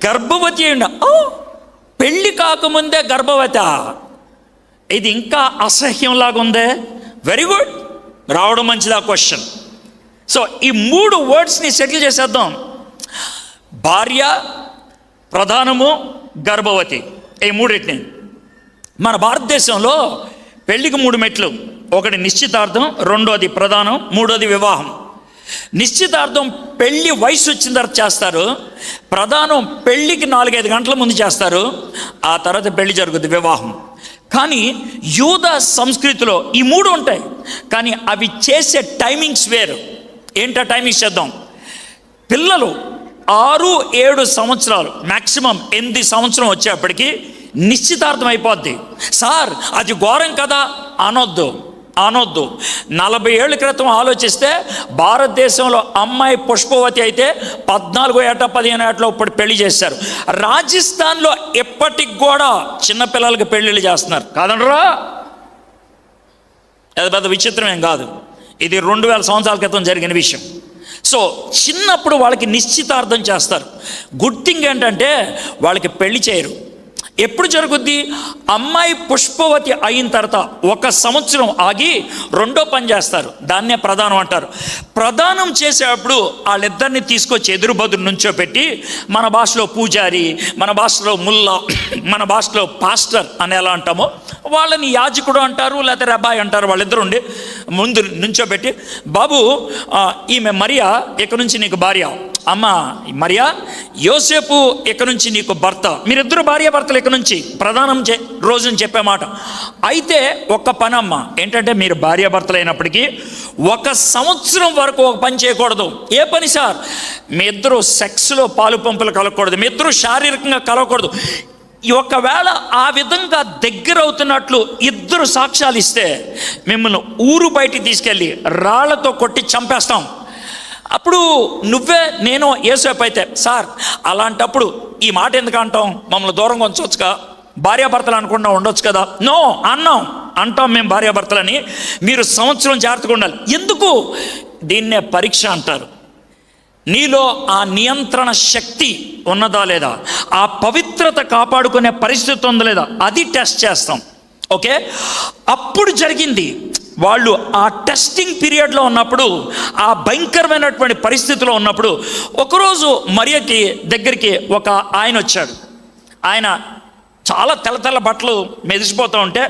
గర్భవతి అయింది. పెళ్ళి కాకముందే గర్భవతి, ఇది ఇంకా అసహ్యంలాగా ఉందే. వెరీ గుడ్, రావడం మంచిది ఆ క్వశ్చన్. సో ఈ 3 వర్డ్స్ని సెటిల్ చేసేద్దాం. భార్య, ప్రధానము, గర్భవతి. ఈ 3 మన భారతదేశంలో పెళ్ళికి 3 మెట్లు. ఒకటి నిశ్చితార్థం, రెండోది ప్రధానం, మూడోది వివాహం. నిశ్చితార్థం పెళ్ళి వయసు వచ్చిన తర్వాత చేస్తారు. ప్రధానం పెళ్ళికి 4-5 గంటల ముందు చేస్తారు. ఆ తర్వాత పెళ్ళి జరుగుతుంది, వివాహం. కానీ యూద సంస్కృతిలో ఈ 3 ఉంటాయి, కానీ అవి చేసే టైమింగ్స్ వేరు. ఏంటా టైమింగ్స్ చేద్దాం. పిల్లలు 6-7 సంవత్సరాలు, మ్యాక్సిమం 8 సంవత్సరం వచ్చేప్పటికి నిశ్చితార్థం అయిపోద్ది. సార్ అది ఘోరం కదా అనొద్దు. 40 ఏళ్ళ క్రితం ఆలోచిస్తే భారతదేశంలో అమ్మాయి పుష్పవతి అయితే 14 ఏట 15 ఏటలో ఇప్పుడు పెళ్లి చేశారు. రాజస్థాన్లో ఎప్పటికి కూడా చిన్నపిల్లలకి పెళ్ళిళ్ళు చేస్తున్నారు. కాదండరా, అది పెద్ద విచిత్రం ఏం కాదు. ఇది 2000 సంవత్సరాల క్రితం జరిగిన విషయం. సో చిన్నప్పుడు వాళ్ళకి నిశ్చితార్థం చేస్తారు. గుడ్ థింగ్ ఏంటంటే వాళ్ళకి పెళ్లి చేయరు. ఎప్పుడు జరుగుద్ది? అమ్మాయి పుష్పవతి అయిన తర్వాత 1 సంవత్సరం ఆగి రెండో పని చేస్తారు. దాన్నే ప్రదానం అంటారు. ప్రదానం చేసేటప్పుడు వాళ్ళిద్దరిని తీసుకొచ్చి ఎదురుబదురు నుంచో పెట్టి, మన భాషలో పూజారి, మన భాషలో ముల్లా, మన భాషలో పాస్టర్ అని ఎలా అంటామో వాళ్ళని యాజకుడు అంటారు, లేకపోతే రబ్బాయి అంటారు. వాళ్ళిద్దరు ఉండి ముందు నుంచోబెట్టి, బాబు ఈమె మరియా ఇక నుంచి నీకు భార్య, అమ్మ మరియా యోసేపు ఇక నుంచి నీకు భర్త, మీరిద్దరు భార్య భర్తలు ఇక నుంచి ప్రధానం రోజుని చెప్పే మాట. అయితే ఒక్క పని అమ్మ ఏంటంటే, మీరు భార్య భర్తలు అయినప్పటికీ 1 సంవత్సరం వరకు ఒక పని చేయకూడదు. ఏ పని సార్? మీ ఇద్దరు సెక్స్లో పాలు పంపులు కలగకూడదు, మీ ఇద్దరు శారీరకంగా కలగకూడదు. ఒకవేళ ఆ విధంగా దగ్గర అవుతున్నట్లు ఇద్దరు సాక్ష్యాలు ఇస్తే మిమ్మల్ని ఊరు బయటికి తీసుకెళ్ళి రాళ్లతో కొట్టి చంపేస్తాం. అప్పుడు నువ్వే నేను యేసేపు అయితే, సార్ అలాంటప్పుడు ఈ మాట ఎందుకు అంటాం? మమ్మల్ని దూరంగా ఉంచవచ్చుగా, భార్యాభర్తలు అనకుండా ఉండొచ్చు కదా. నో అంటాం మేము భార్యాభర్తలని. మీరు సంవత్సరం జాగ్రత్తగా ఉండాలి. ఎందుకు? దీన్నే పరీక్ష అంటారు. నీలో ఆ నియంత్రణ శక్తి ఉన్నదా లేదా, ఆ పవిత్రత కాపాడుకునే పరిస్థితి ఉందా లేదా, అది టెస్ట్ చేస్తాం. ఓకే, అప్పుడు జరిగింది. వాళ్ళు ఆ టెస్టింగ్ పీరియడ్లో ఉన్నప్పుడు, ఆ భయంకరమైనటువంటి పరిస్థితిలో ఉన్నప్పుడు, ఒకరోజు మరియకి దగ్గరికి ఒక ఆయన వచ్చాడు. ఆయన చాలా తెల్ల బట్టలు మెదిసిపోతూ ఉంటే,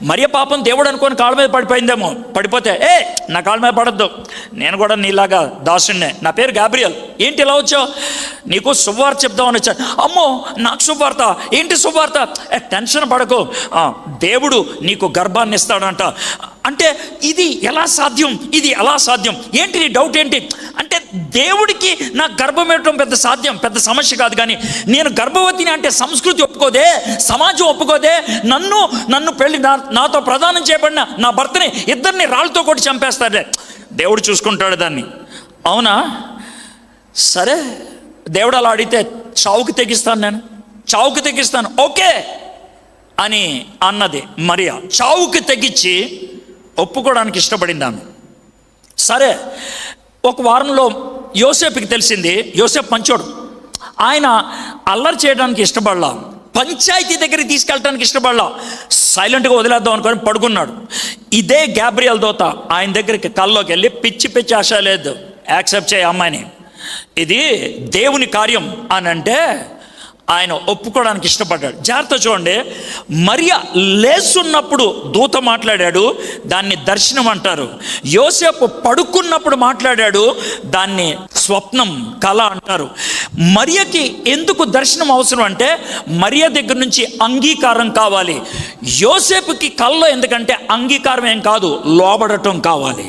మరియ పాపం దేవుడు అనుకొని కాళ్ళ మీద పడిపోయిందేమో. పడిపోతే, నా కాళ్ళ మీద పడద్దు, నేను కూడా నీలాగా దాసున్నే, నా పేరు గాబ్రియల్, ఏంటి ఇలా వచ్చావు? నీకు శుభవార్త చెప్దామని వచ్చాను. అమ్మో నాకు శుభవార్త? ఏంటి శుభవార్త? టెన్షన్ పడకు, దేవుడు నీకు గర్భాన్ని ఇస్తాడంట. అంటే ఇది ఎలా సాధ్యం? ఇది ఎలా సాధ్యం? ఏంటి నీ డౌట్ ఏంటి అంటే, దేవుడికి నాకు గర్భం ఇవ్వడం పెద్ద సమస్య కాదు, కానీ నేను గర్భవతిని అంటే సంస్కృతి ఒప్పుకోదే, సమాజం ఒప్పుకోదే, నన్ను పెళ్ళి నాతో ప్రదానం చేయబడిన నా భర్తని ఇద్దరిని రాళ్ళతో కొట్టి చంపేస్తాడే, దేవుడు చూసుకుంటాడు దాన్ని. అవునా, సరే దేవుడు అలా అడిగితే చావుకి తెగిస్తాను, నేను చావుకి తెగిస్తాను ఓకే అని అన్నది మరియా. చావుకి తెగించి ఒప్పుకోవడానికి ఇష్టపడింది ఆమె. సరే, ఒక వారంలో యోసేపుకి తెలిసింది, యోసేపు మంచోడు, ఆయన అల్లరి చేయడానికి ఇష్టపడలా, పంచాయతీ దగ్గరికి తీసుకెళ్ళడానికి ఇష్టపడలా, సైలెంట్గా వదిలేద్దాం అనుకొని పడుకున్నాడు. ఇదే గాబ్రియల్ దూత ఆయన దగ్గరికి కల్లోకి వెళ్ళి, పిచ్చి ఆశ లేదు, యాక్సెప్ట్ చేయ అమ్మాయిని, ఇది దేవుని కార్యం అని అంటే ఆయన ఒప్పుకోవడానికి ఇష్టపడ్డాడు. జాగ్రత్త చూడండి, మరియ లేస్తున్నప్పుడు దూత మాట్లాడాడు, దాన్ని దర్శనం అంటారు. యోసేపు పడుకున్నప్పుడు మాట్లాడాడు, దాన్ని స్వప్నం, కళ అంటారు. మరియకి ఎందుకు దర్శనం అవసరం అంటే, మరియ దగ్గర నుంచి అంగీకారం కావాలి. యోసేపుకి కళలో ఎందుకంటే అంగీకారం ఏం కాదు, లోబడటం కావాలి.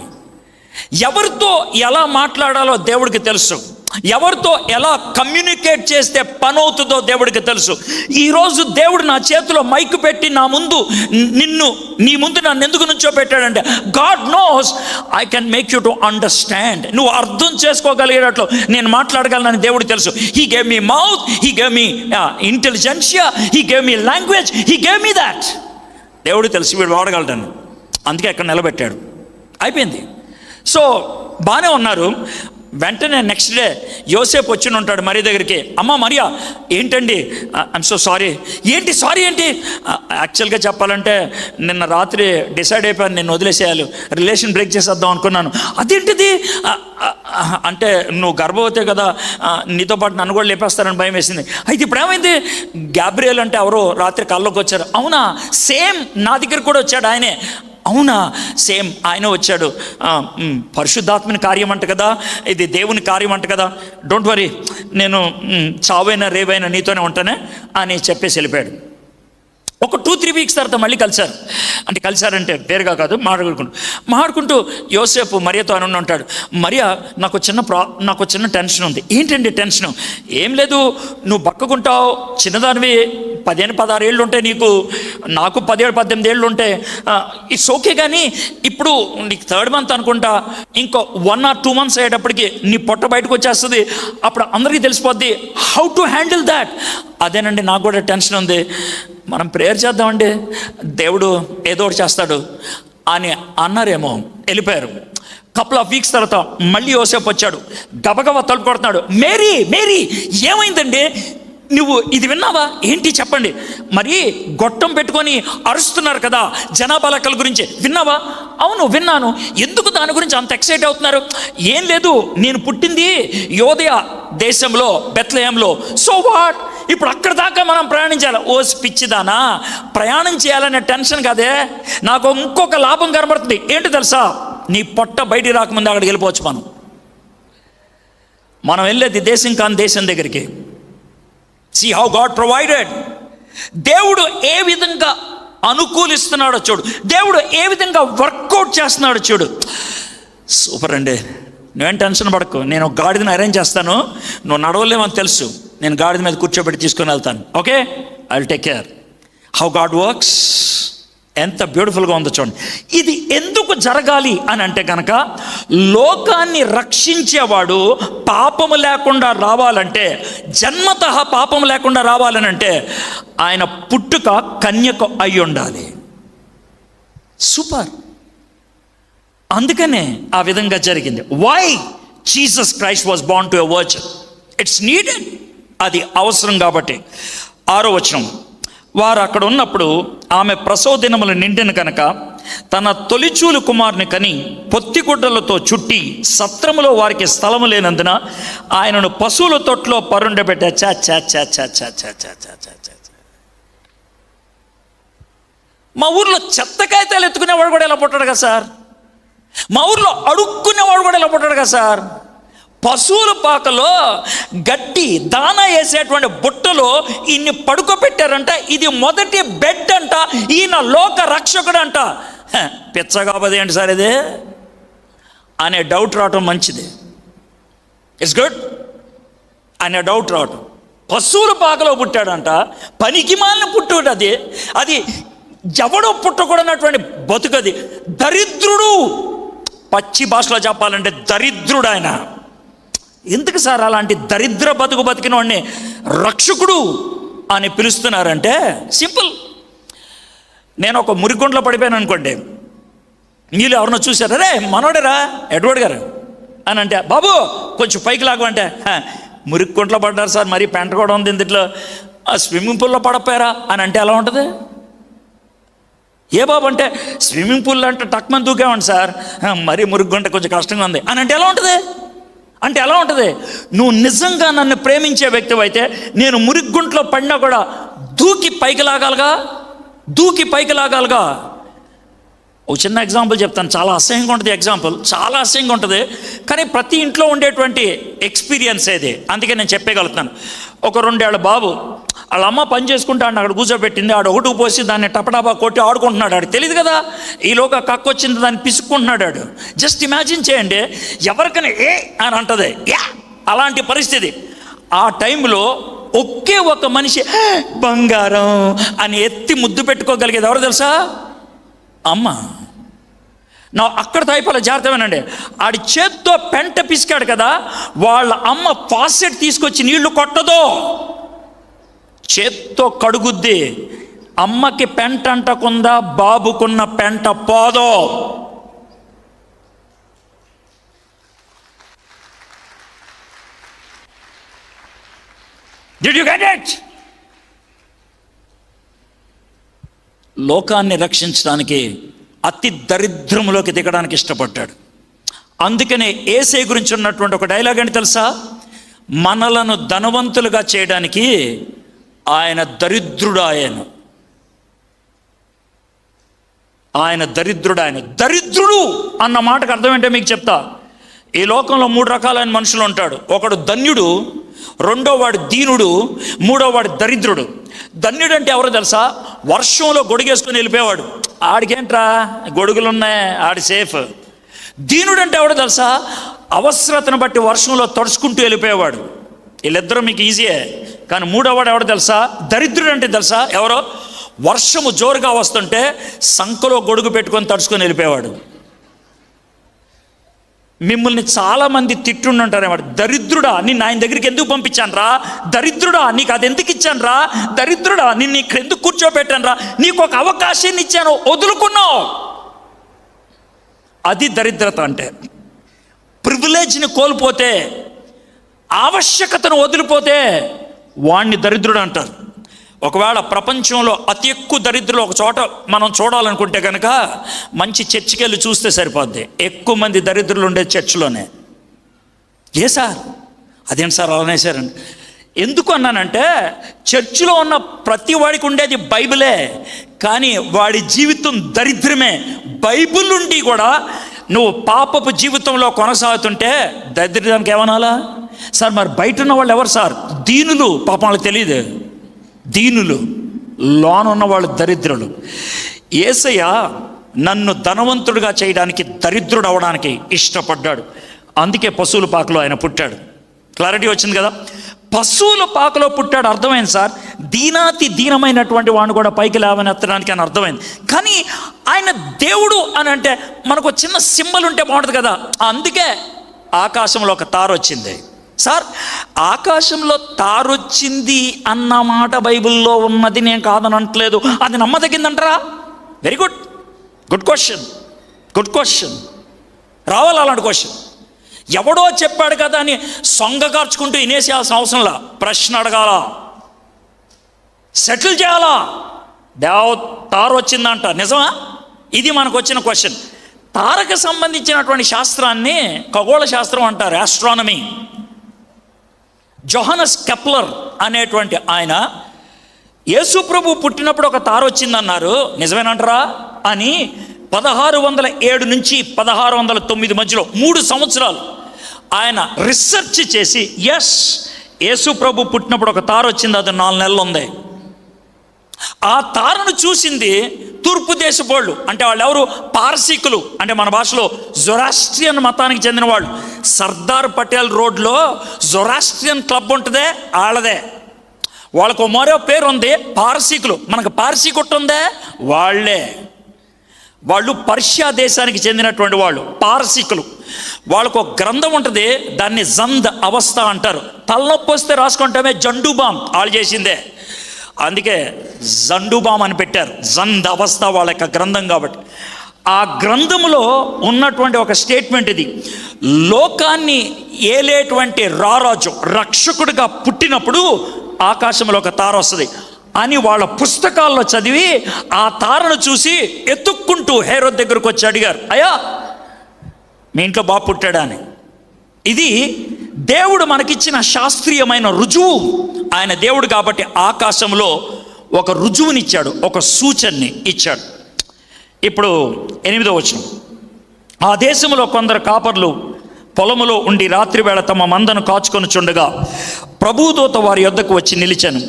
ఎవరితో ఎలా మాట్లాడాలో దేవుడికి తెలుసు, ఎవరితో ఎలా కమ్యూనికేట్ చేస్తే పని అవుతుందో దేవుడికి తెలుసు. ఈరోజు దేవుడు నా చేతిలో మైక్ పెట్టి నీ ముందు నన్ను ఎందుకు నుంచో పెట్టాడంటే, God knows I can make you to understand. నువ్వు అర్థం చేసుకోగలిగేటట్లు నేను మాట్లాడగలనని దేవుడు తెలుసు. He gave me mouth, he gave me intelligentsia, he gave me language, he gave me that. దేవుడు తెలుసు వీడు వాడగలడని, అందుకే అక్కడ నిలబెట్టాడు. అయిపోయింది. సో బాగానే ఉన్నారు. వెంటనే నెక్స్ట్ డే యోసేపు వచ్చి ఉంటాడు మరియ దగ్గరికి. అమ్మ మరియా, ఏంటండి? I'm so sorry. ఏంటి సారీ ఏంటి? యాక్చువల్గా చెప్పాలంటే నిన్న రాత్రి డిసైడ్ అయిపోయాను, నిన్ను వదిలేసేయాలి, రిలేషన్ బ్రేక్ చేసేద్దాం అనుకున్నాను. అదేంటిది అంటే, నువ్వు గర్భవతే కదా, నీతో పాటు నన్ను కూడా లేపేస్తారని భయం వేసింది. అయితే ఇప్పుడు ఏమైంది? గాబ్రియల్ అంటే ఎవరో రాత్రి కల్లోకి వచ్చారు. అవునా, సేమ్ నా దగ్గర కూడా వచ్చాడు ఆయనే. అవునా, సేమ్ ఆయన వచ్చాడు. పరిశుద్ధాత్మని కార్యం అంట కదా, ఇది దేవుని కార్యం అంట కదా, డోంట్ వరీ, నేను చావైనా రేవైనా నీతోనే ఉంటానే అని చెప్పేసి వెళ్ళిపోయాడు. ఒక 2-3 వీక్స్ తర్వాత మళ్ళీ కలిశారంటే వేరుగా కాదు, మాట్లాడుకుంటూ యోసేపు మరియతో అని ఉంటాడు. మరియా, నాకు చిన్న టెన్షన్ ఉంది. ఏంటండి టెన్షను? ఏం లేదు, నువ్వు బక్కకుంటావు, చిన్నదానివి, 15-16 ఏళ్ళు ఉంటాయి నీకు, నాకు 17-18 ఏళ్ళు ఉంటాయి, ఇట్స్ ఓకే. కానీ ఇప్పుడు నీకు 3rd month అనుకుంటా, ఇంకో 1 or 2 months అయ్యేటప్పటికి నీ పొట్ట బయటకు వచ్చేస్తుంది, అప్పుడు అందరికీ తెలిసిపోద్ది. How to handle that? అదేనండి నాకు కూడా టెన్షన్ ఉంది. మనం ప్రేయర్ చేద్దామండి, దేవుడు ఏదో ఒకటి చేస్తాడు అని అన్నారేమో, వెళ్ళిపోయారు. కపుల్ ఆఫ్ వీక్స్ తర్వాత మళ్ళీ యోసేపు వచ్చాడు, గబగబా తలుపు కొడుతున్నాడు. మేరీ మేరీ ఏమైందండి, నువ్వు ఇది విన్నావా ఏంటి చెప్పండి. మరి గొట్టం పెట్టుకొని అరుస్తున్నారు కదా జనాభా లెక్కల గురించి, విన్నావా? అవును విన్నాను. ఎందుకు దాని గురించి అంత ఎక్సైట్ అవుతున్నారు? ఏం లేదు, నేను పుట్టింది యోదయ దేశంలో బెత్లెహేంలో. సో వాట్, ఇప్పుడు అక్కడ దాకా మనం ప్రయాణించాలి. ఓ పిచ్చిదానా, ప్రయాణం చేయాలనే టెన్షన్ కాదే, నాకు ఇంకొక లాభం కనబడుతుంది. ఏంటి తెలుసా, నీ పొట్ట బయటికి రాకముందు అక్కడికి వెళ్ళిపోవచ్చు. మనం వెళ్ళేది దేశం కాని దేశం దగ్గరికి. See how God provided. దేవుడు ఏ విధంగా అనుకూలిస్తున్నాడో చూడు, దేవుడు ఏ విధంగా వర్కౌట్ చేస్తున్నాడో చూడు. సూపర్ అండి. నువ్వేం టెన్షన్ పడకు, నేను ఒక గాడిదని అరేంజ్ చేస్తాను. నువ్వు నడవలేమని తెలుసు, నేను గాడిద మీద కూర్చోబెట్టి తీసుకొని వెళ్తాను. Okay, I will take care. How God works, ఎంత బ్యూటిఫుల్గా ఉందో చూడండి. ఇది ఎందుకు జరగాలి అని అంటే కనుక, లోకాన్ని రక్షించేవాడు పాపము లేకుండా రావాలంటే, జన్మతః పాపము లేకుండా రావాలనంటే ఆయన పుట్టుక కన్యక అయి ఉండాలి. సూపర్. అందుకనే ఆ విధంగా జరిగింది. Why Jesus Christ was born to a virgin, it's needed, అది అవసరం కాబట్టి. 6వ వచనం, వారు అక్కడ ఉన్నప్పుడు ఆమె ప్రసవ దినములు నిండిన కనుక తన తొలిచూలు కుమారుని కని పొత్తిగుడ్డలతో చుట్టి సత్రములో వారికి స్థలము లేనందున ఆయనను పశువుల తొట్లో పరుండబెట్టా. చా చా చా చా చా చా చా చా చా చా. మా ఊర్లో చెత్తకాయతాలు ఎత్తుకునేవాడు కూడా ఇలా పుట్టాడు కదా సార్. మా ఊర్లో అడుక్కునేవాడు కూడా ఇలా పుట్టాడు కదా సార్. పశువుల పాకలో గడ్డి దానా వేసేటువంటి బుట్టలో ఇన్ని పడుకోబెట్టారంట. ఇది మొదటి బెడ్ అంట, ఈయన లోక రక్షకుడు అంట. పిచ్చగాబది ఏంటి సార్ ఇది అనే డౌట్ రావటం మంచిది. ఇట్స్ గుడ్ అనే డౌట్ రావటం. పశువుల పాకలో పుట్టాడంట, పనికి మాలిన పుట్టుడు అది. అది ఎవడో పుట్టకూడనటువంటి బతుకది. దరిద్రుడు, పచ్చి భాషలో చెప్పాలంటే దరిద్రుడు ఆయన. ఎందుకు సార్ అలాంటి దరిద్ర బతుకు బతికిన వాడిని రక్షకుడు అని పిలుస్తున్నారంటే సింపుల్. నేను ఒక మురికొండలో పడిపోయాను అనుకోండి, మీరు ఎవరినో చూశారు, అరే మనోడేరా ఎడ్వర్డ్ గారు అని అంటే, బాబు కొంచెం పైకి లాగమంటే, మురికొండలో పడ్డారు సార్, మరీ పెంట కూడా ఉంది ఇందులో, స్విమ్మింగ్ పూల్లో పడపోయారా అని అంటే ఎలా ఉంటుంది? ఏ బాబు అంటే స్విమ్మింగ్ పూల్ అంటే టక్మని దూకేమండి సార్, మరీ మురిగుంటే కొంచెం కష్టంగా ఉంది అని అంటే ఎలా ఉంటుంది? అంటే ఎలా ఉంటుంది? నువ్వు నిజంగా నన్ను ప్రేమించే వ్యక్తి అయితే నేను మురిగుంట్లో పడినా కూడా దూకి పైకి లాగాలిగా. ఒక చిన్న ఎగ్జాంపుల్ చెప్తాను, చాలా అసహ్యంగా ఉంటుంది ఎగ్జాంపుల్, చాలా అసహ్యంగా ఉంటుంది, కానీ ప్రతి ఇంట్లో ఉండేటువంటి ఎక్స్పీరియన్స్ ఏది, అందుకే నేను చెప్పగలుగుతాను. ఒక 2 ఏళ్ల బాబు వాళ్ళ అమ్మ పని చేసుకుంటాడు, అక్కడ కూర్చోబెట్టింది, ఆడు ఒకటి పోసి దాన్ని టపటాపా కొట్టి ఆడుకుంటున్నాడు. ఆడు తెలియదు కదా ఈలోగా కక్కు వచ్చింది, దాన్ని పిసుక్కుంటున్నాడు ఆడు. జస్ట్ ఇమాజిన్ చేయండి, ఎవరికైనా ఏ అని అంటది, యా అలాంటి పరిస్థితి. ఆ టైంలో ఒకే ఒక మనిషి బంగారం అని ఎత్తి ముద్దు పెట్టుకోగలిగేది ఎవరు తెలుసా? అమ్మ. నా అక్కడ తైపాల జాగ్రత్తమేనండి, ఆడి చేత్తో పెంట పిసికాడు కదా, వాళ్ళ అమ్మ ఫాసెట్ తీసుకొచ్చి నీళ్లు కొట్టదో, చేత్తో కడుగుద్ది. అమ్మకి పెంట అంటకుందా, బాబుకున్న పెంట పోదో. Did you get it? లోకాన్ని రక్షించడానికి అతి దరిద్రములోకి దిగడానికి ఇష్టపడ్డాడు. అందుకనే యేసయ్య గురించి ఉన్నటువంటి ఒక డైలాగ్ ఏంటి తెలుసా? మనలను ధనవంతులుగా చేయడానికి ఆయన దరిద్రుడు. ఆయన దరిద్రుడు అన్న మాటకు అర్థం ఏంటో మీకు చెప్తా. ఈ లోకంలో 3 రకాలైన మనుషులు ఉంటాడు. ఒకడు ధన్యుడు, రెండో వాడు దీనుడు, మూడో వాడు దరిద్రుడు. ధన్యుడు అంటే ఎవరో తెలుసా? వర్షంలో గొడుగేసుకొని వెళ్ళిపోయేవాడు, ఆడికేంట్రా గొడుగులున్నాయి, ఆడి సేఫ్. దీనుడు అంటే ఎవడో తెలుసా? అవసరతను బట్టి వర్షంలో తడుచుకుంటూ వెళ్ళిపోయేవాడు. వీళ్ళిద్దరూ మీకు ఈజీయే. కానీ మూడోవాడు ఎవడో తెలుసా? దరిద్రుడు అంటే తెలుసా ఎవరో? వర్షము జోరుగా వస్తుంటే సంకలో గొడుగు పెట్టుకొని తడుచుకొని వెళ్ళిపోయేవాడు. మిమ్మల్ని చాలామంది తిట్టుంటారేవాడు, దరిద్రుడా నిన్ను ఆయన దగ్గరికి ఎందుకు పంపించాను రా, దరిద్రుడా నీకు అది ఎందుకు ఇచ్చాను రా, దరిద్రుడా నిన్ను ఇక్కడ ఎందుకు కూర్చోబెట్టాను రా, నీకు ఒక అవకాశాన్ని ఇచ్చాను వదులుకున్నావు. అది దరిద్రత అంటే. ప్రివిలేజ్ని కోల్పోతే, ఆవశ్యకతను వదిలిపోతే వాణ్ణి దరిద్రుడు అంటారు. ఒకవేళ ప్రపంచంలో అతి ఎక్కువ దరిద్రులు ఒక చోట మనం చూడాలనుకుంటే కనుక మంచి చర్చికి వెళ్ళి చూస్తే సరిపోద్ది. ఎక్కువ మంది దరిద్రులు ఉండేది చర్చిలోనే. ఏ సార్ అదేంటి సార్ అలా అనేసారండి? ఎందుకు అన్నానంటే, చర్చిలో ఉన్న ప్రతి వాడికి ఉండేది బైబిలే, కానీ వాడి జీవితం దరిద్రమే. బైబిల్ ఉండి కూడా నువ్వు పాపపు జీవితంలో కొనసాగుతుంటే దరిద్రానికి ఏమనాలా సార్? మరి బయట ఉన్న వాళ్ళు ఎవరు సార్? దీనులు. పాపం వాళ్ళకి తెలియదు. దీనులు, లోన ఉన్న వాళ్ళు దరిద్రులు. యేసయ్య నన్ను ధనవంతుడిగా చేయడానికి, దరిద్రుడు అవడానికి ఇష్టపడ్డాడు. అందుకే పశువుల పాకలో ఆయన పుట్టాడు. క్లారిటీ వచ్చింది కదా? పశువుల పాకలో పుట్టాడు, అర్థమైంది సార్. దీనాతి దీనమైనటువంటి వాడిని కూడా పైకి లేవనెత్తడానికి అని అర్థమైంది. కానీ ఆయన దేవుడు అని అంటే మనకు చిన్న సింబల్ ఉంటే బాగుంటుంది కదా. అందుకే ఆకాశంలో ఒక తార వచ్చింది. సార్, ఆకాశంలో తారొచ్చింది అన్న మాట బైబిల్లో ఉన్నది, నేను కాదనట్లేదు. అది నమ్మదగిందంటారా? Very good, good question, good question. రావాలి అలాంటి క్వశ్చన్. ఎవడో చెప్పాడు కదా అని సొంగగార్చుకుంటూ వినేసేయాల్సిన అవసరంలా. ప్రశ్న అడగాల, సెటిల్ చేయాలా. తార వచ్చిందంట, నిజమా? ఇది మనకు వచ్చిన క్వశ్చన్. తారకు సంబంధించినటువంటి శాస్త్రాన్ని ఖగోళ శాస్త్రం అంటారు, ఆస్ట్రానమీ. జోహానస్ కెప్లర్ అనేటువంటి ఆయన యేసు ప్రభు పుట్టినప్పుడు ఒక తార వచ్చిందన్నారు, నిజమేనంటారా అని 1607 నుంచి 1609 మధ్యలో 3 సంవత్సరాలు ఆయన రీసెర్చ్ చేసి, ఎస్ యేసు ప్రభు పుట్టినప్పుడు ఒక తార వచ్చింది, అది 4 నెలలు ఉంది. ఆ తారను చూసింది తూర్పు దేశపోళ్ళు, అంటే వాళ్ళు ఎవరు? పారసీకులు, అంటే మన భాషలో జొరాస్ట్రియన్ మతానికి చెందిన వాళ్ళు. సర్దార్ పటేల్ రోడ్లో జొరాస్ట్రియన్ క్లబ్ ఉంటుందే, వాళ్ళదే. వాళ్ళకు మరో పేరు ఉంది, పారసీకులు. మనకు పారసీ కొట్టు ఉందే, వాళ్ళే. వాళ్ళు పర్షియా దేశానికి చెందినటువంటి వాళ్ళు, పారసీకులు. వాళ్ళకు ఒక గ్రంథం ఉంటుంది, దాన్ని జంద్ అవస్థ అంటారు. తలనొప్పి వస్తే రాసుకుంటామే జండూబామ్, వాళ్ళు చేసిందే. అందుకే జండూబామ్ అని పెట్టారు. జంద్ అవస్థ వాళ్ళ యొక్క గ్రంథం కాబట్టి. ఆ గ్రంథంలో ఉన్నటువంటి ఒక స్టేట్మెంట్ ఇది: లోకాన్ని ఏలేటువంటి రారాజు, రక్షకుడిగా పుట్టినప్పుడు ఆకాశంలో ఒక తార వస్తుంది అని వాళ్ళ పుస్తకాల్లో చదివి, ఆ తారను చూసి ఎత్తుక్కుంటూ హేరోద్ దగ్గరకు వచ్చి అడిగారు, అయ్యా మీ ఇంట్లో బాబు పుట్టాడా అని. ఇది దేవుడు మనకిచ్చిన శాస్త్రీయమైన రుజువు. ఆయన దేవుడు కాబట్టి ఆకాశంలో ఒక రుజువునిచ్చాడు, ఒక సూచనని ఇచ్చాడు. ఇప్పుడు 8వ వచనం. ఆ దేశంలో కొందరు కాపర్లు పొలములో ఉండి రాత్రివేళ తమ మందను కాచుకొని చుండగా ప్రభుదూత వారి యొద్దకు వచ్చి నిలిచాను.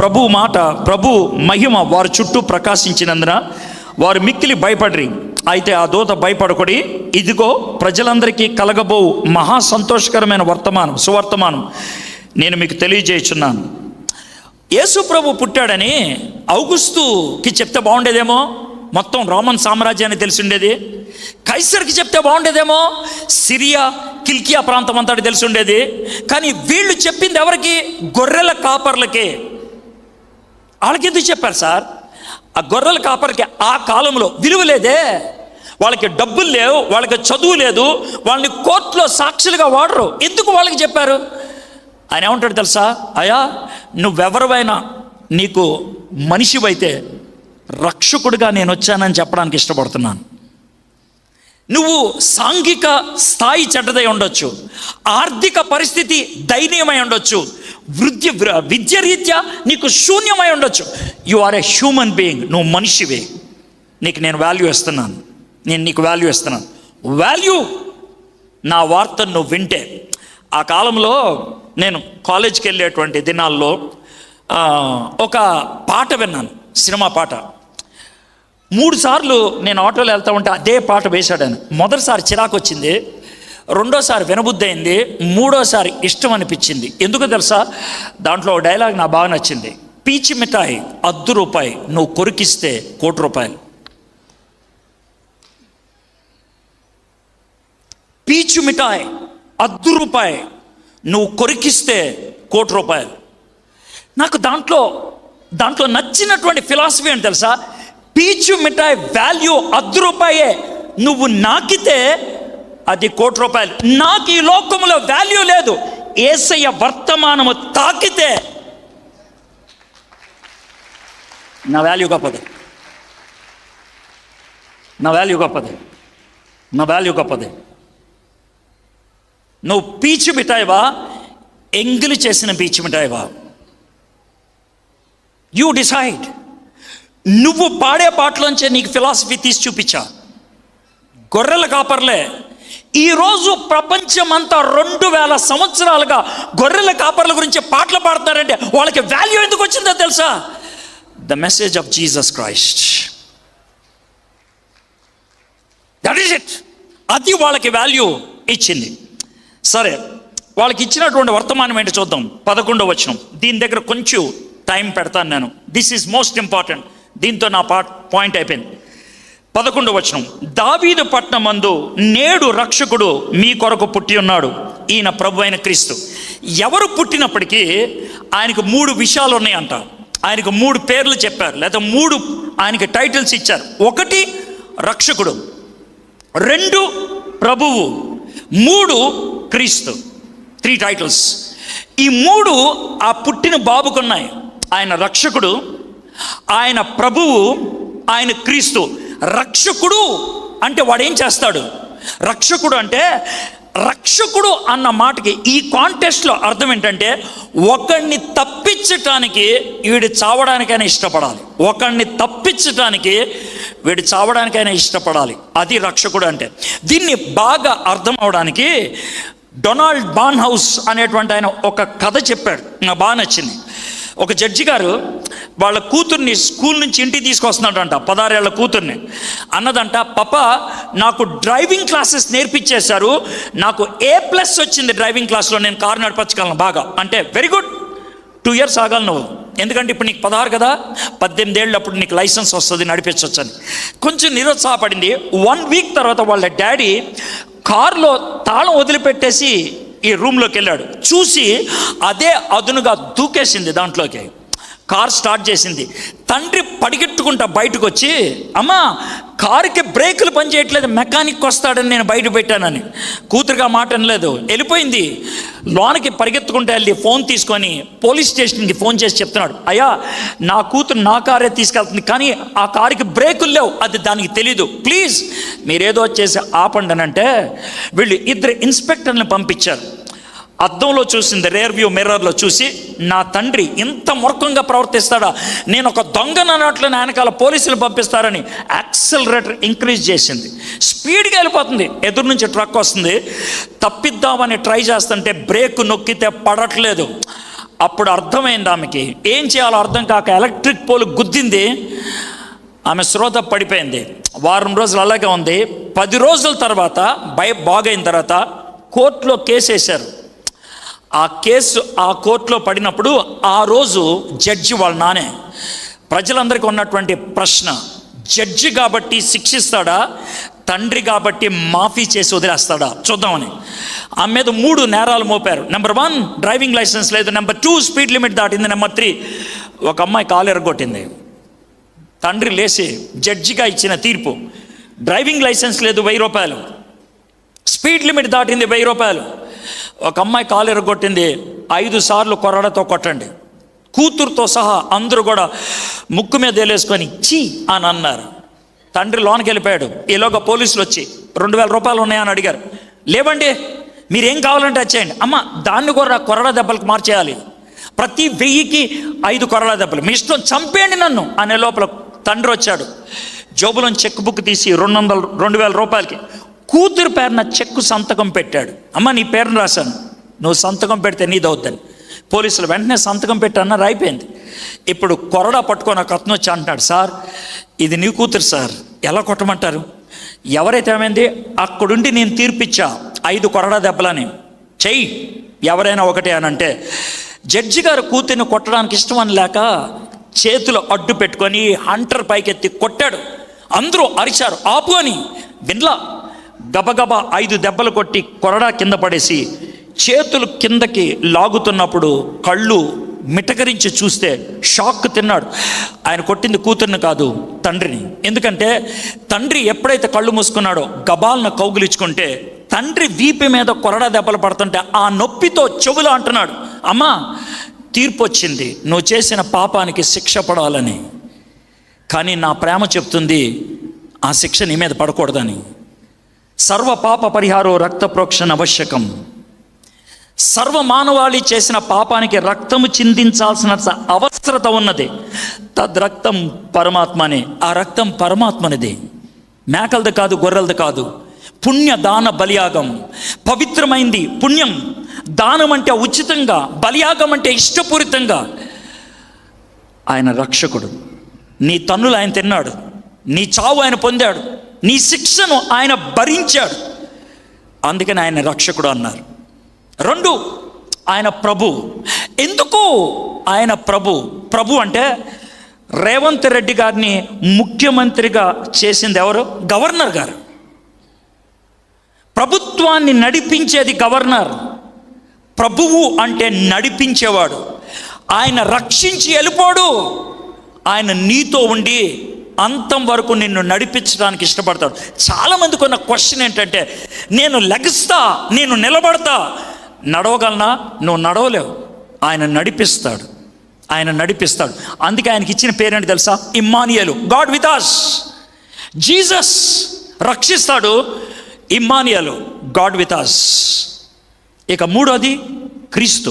ప్రభు మహిమ వారి చుట్టూ ప్రకాశించినందున వారు మిక్కిలి భయపడ్రి. అయితే ఆ దూత భయపడకొడి, ఇదిగో ప్రజలందరికీ కలగబో మహా సంతోషకరమైన సువర్తమానం నేను మీకు తెలియజేయుచున్నాను. యేసు ప్రభు పుట్టాడని ఔగుస్తుకి చెప్తే బాగుండేదేమో, మొత్తం రోమన్ సామ్రాజ్యాన్ని తెలిసి ఉండేది. కైసర్కి చెప్తే బాగుండేదేమో, సిరియా కిల్కియా ప్రాంతం అంతా తెలిసి ఉండేది. కానీ వీళ్ళు చెప్పింది ఎవరికి? గొర్రెల కాపర్లకే. వాళ్ళకి ఎందుకు చెప్పారు సార్? ఆ గొర్రెల కాపర్కి ఆ కాలంలో విలువ లేదే, వాళ్ళకి డబ్బులు లేవు, వాళ్ళకి చదువు లేదు, వాళ్ళని కోర్టులో సాక్షులుగా వాడరు. ఎందుకు వాళ్ళకి చెప్పారు? ఆయన ఏమంటాడు తెలుసా? అయ్యా నువ్వెవరివైనా, నీకు మనిషివైతే రక్షకుడిగా నేను వచ్చానని చెప్పడానికి ఇష్టపడుతున్నాను. నువ్వు సాంఘిక స్థాయి చెడ్డదై ఉండొచ్చు, ఆర్థిక పరిస్థితి దయనీయమై ఉండొచ్చు, విద్యరీత్యా నీకు శూన్యమై ఉండొచ్చు. You are a human being, నువ్వు మనిషివే. నీకు నేను వాల్యూ ఇస్తున్నాను, నేను నీకు వాల్యూ ఇస్తున్నాను. వాల్యూ నా వార్తను నువ్వు వింటే. ఆ కాలంలో నేను కాలేజీకి వెళ్ళేటువంటి దినాల్లో ఒక పాట విన్నాను, సినిమా పాట. 3 సార్లు నేను ఆటోలో వెళ్తా ఉంటే అదే పాట వేశాడాను. మొదటిసారి చిరాకు వచ్చింది, రెండోసారి వినబుద్ధి అయింది, మూడోసారి ఇష్టం అనిపించింది. ఎందుకు తెలుసా? దాంట్లో డైలాగ్ నాకు బాగా నచ్చింది. పీచి మిఠాయి ₹10, నువ్వు కొరికిస్తే ₹1,00,00,000. పీచు మిఠాయి ₹10, నువ్వు కొరికిస్తే ₹1,00,00,000. నాకు దాంట్లో నచ్చినటువంటి ఫిలాసఫీ అని తెలుసా? పీచు మిఠాయి వాల్యూ ₹10, నువ్వు నాకితే అది ₹1,00,00,000. నాకు ఈ లోకంలో వాల్యూ లేదు. యేసయ్య వర్తమానము తాకితే నా వాల్యూ గొప్పది, నా వాల్యూ గొప్పది, నా వాల్యూ గొప్పది. నువ్వు పీచు మిఠాయివా, ఎంగిలి చేసిన పీచు మిఠాయివా? You decide. నువ్వు పాడే పాటలోంచే నీకు ఫిలాసఫీ తీసి చూపించా. గొర్రెల కాపర్లే ఈరోజు ప్రపంచమంతా 2000 సంవత్సరాలుగా గొర్రెల కాపర్ల గురించి పాటలు పాడుతున్నారంటే వాళ్ళకి వాల్యూ ఎందుకు వచ్చిందో తెలుసా? The message of Jesus Christ. That is it. అది వాళ్ళకి వాల్యూ ఇచ్చింది. సరే, వాళ్ళకి ఇచ్చినటువంటి వర్తమానం ఏంటో చూద్దాం. 11వ వచనం. దీని దగ్గర కొంచెం టైం పెడతాను నేను. This is most important. దీంతో నా పాయింట్ అయిపోయింది. 11వ వచనం. దావీదు పట్టణమందు నేడు రక్షకుడు మీ కొరకు పుట్టి ఉన్నాడు, ఈయన ప్రభు అయిన క్రీస్తు. ఎవరు పుట్టినప్పటికీ ఆయనకు 3 విషయాలు ఉన్నాయంట. ఆయనకు 3 పేర్లు చెప్పారు, లేదా 3 ఆయనకి టైటిల్స్ ఇచ్చారు. 1 రక్షకుడు, 2 ప్రభువు, 3 క్రీస్తు. 3 టైటిల్స్. ఈ 3 ఆ పుట్టిన బాబుకున్నాయి. ఆయన రక్షకుడు, ఆయన ప్రభువు, ఆయన క్రీస్తు. రక్షకుడు అంటే వాడు ఏం చేస్తాడు? రక్షకుడు అంటే, రక్షకుడు అన్న మాటకి ఈ కాంటెస్ట్లో అర్థం ఏంటంటే, ఒకడిని తప్పించటానికి వీడు చావడానికైనా ఇష్టపడాలి. ఒకడిని తప్పించటానికి వీడు చావడానికైనా ఇష్టపడాలి. అది రక్షకుడు అంటే. దీన్ని బాగా అర్థం అవడానికి డొనాల్డ్ బాన్హౌస్ అనేటువంటి ఆయన ఒక కథ చెప్పాడు, నాకు బాగా నచ్చింది. ఒక జడ్జి గారు వాళ్ళ కూతుర్ని స్కూల్ నుంచి ఇంటికి తీసుకొస్తున్నాడంట, 16 ఏళ్ల కూతుర్ని. అన్నదంట, పాప నాకు డ్రైవింగ్ క్లాసెస్ నేర్పించేశారు, నాకు A+ వచ్చింది డ్రైవింగ్ క్లాస్లో, నేను కారు నడిపించగలను బాగా. అంటే వెరీ గుడ్, 2 years ఆగాలి నువ్వు, ఎందుకంటే ఇప్పుడు నీకు 16 కదా, 18 ఏళ్ళు అప్పుడు నీకు లైసెన్స్ వస్తుంది, నడిపించవచ్చు అని. కొంచెం నిరుత్సాహపడింది. 1 week తర్వాత వాళ్ళ డాడీ కారులో తాళం వదిలిపెట్టేసి ఈ రూమ్లోకి వెళ్ళాడు. చూసి అదే అదునుగా దూకేసింది దాంట్లోకి. కార్ స్టార్ట్ చేసింది. తండ్రి పరిగెట్టుకుంటా బయటకు వచ్చి, అమ్మా కారుకి బ్రేకులు పనిచేయట్లేదు, మెకానిక్ వస్తాడని నేను బయట పెట్టానని. కూతురుగా మాట అనలేదు, వెళ్ళిపోయింది. లోనికి పరిగెత్తుకుంటూ వెళ్ళి ఫోన్ తీసుకొని పోలీస్ స్టేషన్కి ఫోన్ చేసి చెప్తున్నాడు, అయ్యా నా కూతురు నా కారే తీసుకెళ్తుంది, కానీ ఆ కారుకి బ్రేకులు లేవు, అది దానికి తెలీదు, ప్లీజ్ మీరేదో చేసి ఆపండి అని. అంటే వీళ్ళు 2 ఇన్స్పెక్టర్ని పంపించారు. అద్దంలో చూసింది, రేర్ వ్యూ మిర్రర్లో చూసి, నా తండ్రి ఇంత మూర్ఖంగా ప్రవర్తిస్తాడా, నేను ఒక దొంగను అన్నట్లు వెనకాల పోలీసులు పంపిస్తారని యాక్సిలరేటర్ ఇంక్రీజ్ చేసింది. స్పీడ్గా వెళ్ళిపోతుంది. ఎదురు నుంచి ట్రక్ వస్తుంది, తప్పిద్దామని ట్రై చేస్తుంటే బ్రేక్ నొక్కితే పడట్లేదు. అప్పుడు అర్థమైంది ఆమెకి, ఏం చేయాలో అర్థం కాక ఎలక్ట్రిక్ పోల్ గుద్దింది. ఆమె శ్రోత పడిపోయింది. 1 వారం రోజులు అలాగే ఉంది. 10 రోజుల తర్వాత బాగైన తర్వాత కోర్టులో కేసు వేశారు. ఆ కోర్టులో పడినప్పుడు ఆ రోజు జడ్జి వాళ్ళ నానే. ప్రజలందరికీ ఉన్నటువంటి ప్రశ్న, జడ్జి కాబట్టి శిక్షిస్తాడా, తండ్రి కాబట్టి మాఫీ చేసి వదిలేస్తాడా చూద్దామని. ఆమె మీద 3 నేరాలు మోపారు. నెంబర్ 1 డ్రైవింగ్ లైసెన్స్ లేదు, నెంబర్ 2 స్పీడ్ లిమిట్ దాటింది, నెంబర్ 3 ఒక అమ్మాయి కాలు ఎరగొట్టింది. తండ్రి లేచి జడ్జిగా ఇచ్చిన తీర్పు, డ్రైవింగ్ లైసెన్స్ లేదు ₹1000, స్పీడ్ లిమిట్ దాటింది ₹1000, ఒక అమ్మాయి కాలు ఎరగొట్టింది, 5 సార్లు కొరడాతో కొట్టండి. కూతురుతో సహా అందరూ కూడా ముక్కు మీద వేలేసుకొని చీ అని అన్నారు. తండ్రి లోనికి వెళ్ళిపోయాడు. ఈలోగా పోలీసులు వచ్చి ₹2000 ఉన్నాయని అడిగారు. లేవండి, మీరేం కావాలంటే వచ్చేయండి. అమ్మ దాన్ని కూడా కొరడా దెబ్బలకు మార్చేయాలి, ప్రతి 1000కి 5 కొరడా దెబ్బలు, మీ ఇష్టం, చంపేయండి నన్ను అనే లోపల తండ్రి వచ్చాడు. జోబులోని చెక్ బుక్ తీసి ₹2000కి కూతురు పేరున చెక్కు సంతకం పెట్టాడు. అమ్మ నీ పేరును రాశాను, నువ్వు సంతకం పెడితే నీదవుద్దని. పోలీసులు వెంటనే సంతకం పెట్టారన్నారు, అయిపోయింది. ఇప్పుడు కొరడా పట్టుకొని ఒక అతను వచ్చి అంటున్నాడు, సార్ ఇది నీ కూతురు సార్, ఎలా కొట్టమంటారు? ఎవరైతే ఏమైంది, అక్కడుండి నేను తీర్పిచ్చా 5 కొరడా దెబ్బలని, చెయ్యి ఎవరైనా ఒకటే అని అంటే, జడ్జి గారు కూతుర్ని కొట్టడానికి ఇష్టం అని లేక చేతులు అడ్డు పెట్టుకొని హంటర్ పైకెత్తి కొట్టాడు. అందరూ అరిచారు, ఆపు అని. విన్లా, గబగబా 5 దెబ్బలు కొట్టి కొరడా కింద పడేసి చేతులు కిందకి లాగుతున్నప్పుడు కళ్ళు మిటకరించి చూస్తే షాక్ తిన్నాడు. ఆయన కొట్టింది కూతుర్ని కాదు, తండ్రిని. ఎందుకంటే తండ్రి ఎప్పుడైతే కళ్ళు మూసుకున్నాడో గబాలను కౌగిలించుకుంటే తండ్రి వీపు మీద కొరడా దెబ్బలు పడుతుంటే ఆ నొప్పితో చెవులో అంటున్నాడు, అమ్మా తీర్పు వచ్చింది, నువ్వు చేసిన పాపానికి శిక్ష పడాలని. కానీ నా ప్రేమ చెప్తుంది ఆ శిక్ష నీ మీద పడకూడదని. సర్వ పాప పరిహారో రక్త ప్రోక్షణ ఆవశ్యకం. సర్వ మానవాళి చేసిన పాపానికి రక్తము చిందించాల్సిన అవసరత ఉన్నది. తద్రక్తం పరమాత్మనే, ఆ రక్తం పరమాత్మనిది, మేకలది కాదు, గొర్రెలది కాదు. పుణ్య దాన బలియాగం, పవిత్రమైంది. పుణ్యం, దానం అంటే ఉచితంగా, బలియాగం అంటే ఇష్టపూరితంగా. ఆయన రక్షకుడు. నీ తన్నులు ఆయన తిన్నాడు, నీ చావు ఆయన పొందాడు, నీ శిక్షను ఆయన భరించాడు. అందుకని ఆయన రక్షకుడు అన్నారు. 2, ఆయన ప్రభు. ఎందుకు ఆయన ప్రభు? ప్రభు అంటే రేవంత్ రెడ్డి గారిని ముఖ్యమంత్రిగా చేసింది ఎవరు? గవర్నర్ గారు. ప్రభుత్వాన్ని నడిపించేది గవర్నర్. ప్రభువు అంటే నడిపించేవాడు. ఆయన రక్షించి వెళ్ళిపోడు, ఆయన నీతో ఉండి అంతం వరకు నిన్ను నడిపించడానికి ఇష్టపడతాడు. చాలామందికి ఉన్న క్వశ్చన్ ఏంటంటే, నేను లెగుస్తా, నేను నిలబడతా, నడవగలనా? నువ్వు నడవలేవు. ఆయన నడిపిస్తాడు, ఆయన నడిపిస్తాడు. అందుకే ఆయనకి ఇచ్చిన పేరేంటి తెలుసా? Immanuel, God with us. Jesus రక్షిస్తాడు, ఇమ్మానుయేలు, గాడ్ విత్ us. ఇక 3వది క్రీస్తు.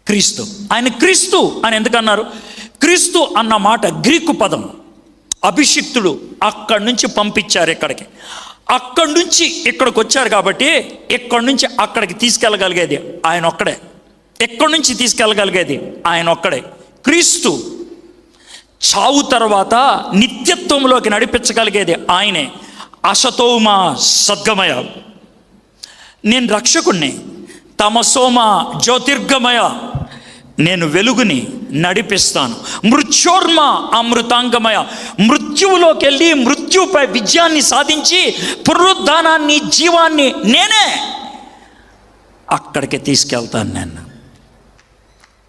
క్రీస్తు, ఆయన క్రీస్తు అని ఎందుకన్నారు? క్రీస్తు అన్న మాట గ్రీకు పదం. అభిషిక్తుడు అక్కడి నుంచి పంపించారు ఇక్కడికి, అక్కడి నుంచి ఇక్కడికి వచ్చారు కాబట్టి ఇక్కడి నుంచి అక్కడికి తీసుకెళ్ళగలిగేది ఆయన ఒక్కడే, ఎక్కడి నుంచి తీసుకెళ్ళగలిగేది ఆయన ఒక్కడే. క్రీస్తు చావు తర్వాత నిత్యత్వంలోకి నడిపించగలిగేది ఆయనే. అసతోమా సద్గమయ, నేను రక్షకుణ్ణి. తమసోమ జ్యోతిర్గమయ, నేను వెలుగుని నడిపిస్తాను. మృత్యోర్మ అమృతాంగమయ, మృత్యువులోకి వెళ్ళి మృత్యుపై విజయాన్ని సాధించి పునరుద్ధానాన్ని, జీవాన్ని నేనే అక్కడికి తీసుకెళ్తాను. నేను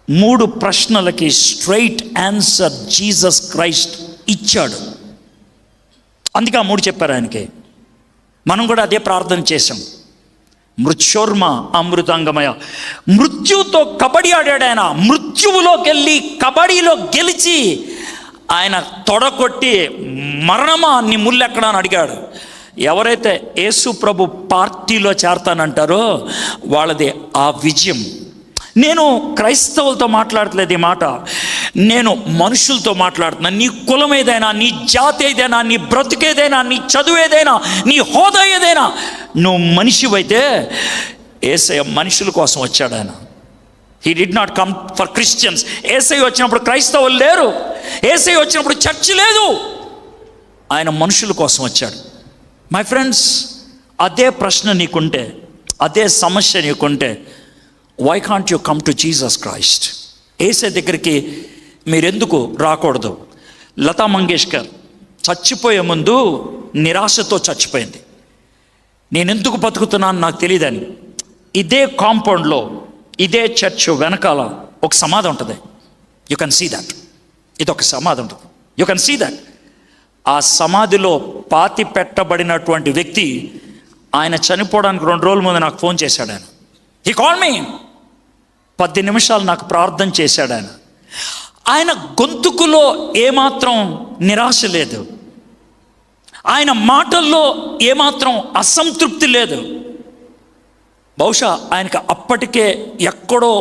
3 ప్రశ్నలకి స్ట్రైట్ ఆన్సర్ జీసస్ క్రైస్ట్ ఇచ్చాడు. అందుకే ఆ 3 చెప్పారు ఆయనకి. మనం కూడా అదే ప్రార్థన చేశాం. మృత్యోర్మ అమృతాంగమయ, మృత్యువుతో కబడ్డీ ఆడాడు ఆయన. మృత్యువులోకి వెళ్ళి కబడ్డీలో గెలిచి ఆయన తొడగొట్టి, మరణమా నీ ముల్లెక్కడా అని అడిగాడు. ఎవరైతే యేసు ప్రభు పార్టీలో చేరతానంటారో వాళ్ళది ఆ విజయం. నేను క్రైస్తవులతో మాట్లాడట్లేదు ఈ మాట, నేను మనుషులతో మాట్లాడుతున్నాను. నీ కులం ఏదైనా, నీ జాతి ఏదైనా, నీ బ్రతుకేదైనా, నీ చదువు ఏదైనా, నీ హోదా ఏదైనా, నువ్వు మనిషివైతే యేసయ్య మనుషుల కోసం వచ్చాడు. ఆయన he did not come for Christians. Yesayya వచ్చినప్పుడు క్రైస్తవులు లేరు, యేసయ్య వచ్చినప్పుడు చర్చి లేదు, ఆయన మనుషుల కోసం వచ్చాడు. మై ఫ్రెండ్స్, అదే ప్రశ్న నీకుంటే, అదే సమస్య నీకుంటే, why can't you come to Jesus Christ? Yesayya దగ్గరికి మీరెందుకు రాకూడదు? లతా మంగేష్కర్ చచ్చిపోయే ముందు నిరాశతో చచ్చిపోయింది. నేనెందుకు బతుకుతున్నాను నాకు తెలియదని. ఇదే కాంపౌండ్లో, ఇదే చర్చ్ వెనకాల ఒక సమాధి ఉంటుంది. You can see that. ఇది ఒక సమాధి ఉంటుంది, యు కెన్ సీ దట్. ఆ సమాధిలో పాతి పెట్టబడినటువంటి వ్యక్తి ఆయన చనిపోవడానికి 2 రోజుల ముందు నాకు ఫోన్ చేశాడు. ఆయన హీ కాల్ మీ, 10 నిమిషాలు నాకు ప్రార్థన చేశాడు. ఆయన గొంతుకులో ఏమాత్రం నిరాశ లేదు, ఆయన మాటల్లో ఏమాత్రం అసంతృప్తి లేదు. బహుశా ఆయనకు అప్పటికే ఎక్కడో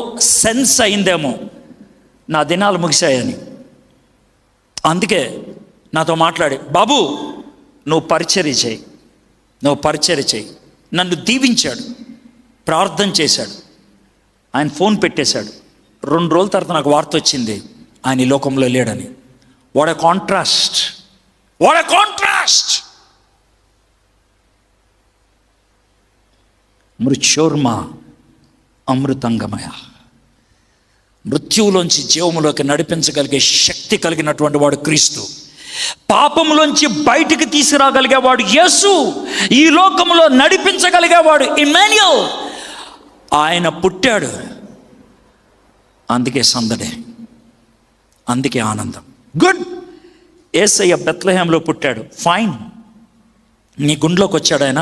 సెన్స్ అయిందేమో నా దినాలు ముగిశాయని. అందుకే నాతో మాట్లాడి, బాబు నువ్వు పరిచర్య చేయి, నువ్వు పరిచర్య చేయి, నన్ను దీవించాడు, ప్రార్థన చేశాడు. ఆయన ఫోన్ పెట్టేశాడు. 2 రోజుల తర్వాత నాకు వార్త వచ్చింది, ఆయన ఈ లోకంలో లేడని. What a contrast, what a contrast. మృత్యోర్మ అమృతంగమయ, మృత్యువులోంచి జీవములోకి నడిపించగలిగే శక్తి కలిగినటువంటి వాడు క్రీస్తు. పాపములోంచి బయటికి తీసుకురాగలిగేవాడు యేసు. ఈ లోకంలో నడిపించగలిగేవాడు ఇమ్మాన్యుయేల్. ఆయన పుట్టాడు, అందుకే సందడే, అందుకే ఆనందం. గుడ్. యేసయ్య బెత్లెహేంలో పుట్టాడు, ఫైన్. నీ గుండెలోకి వచ్చాడు ఆయన,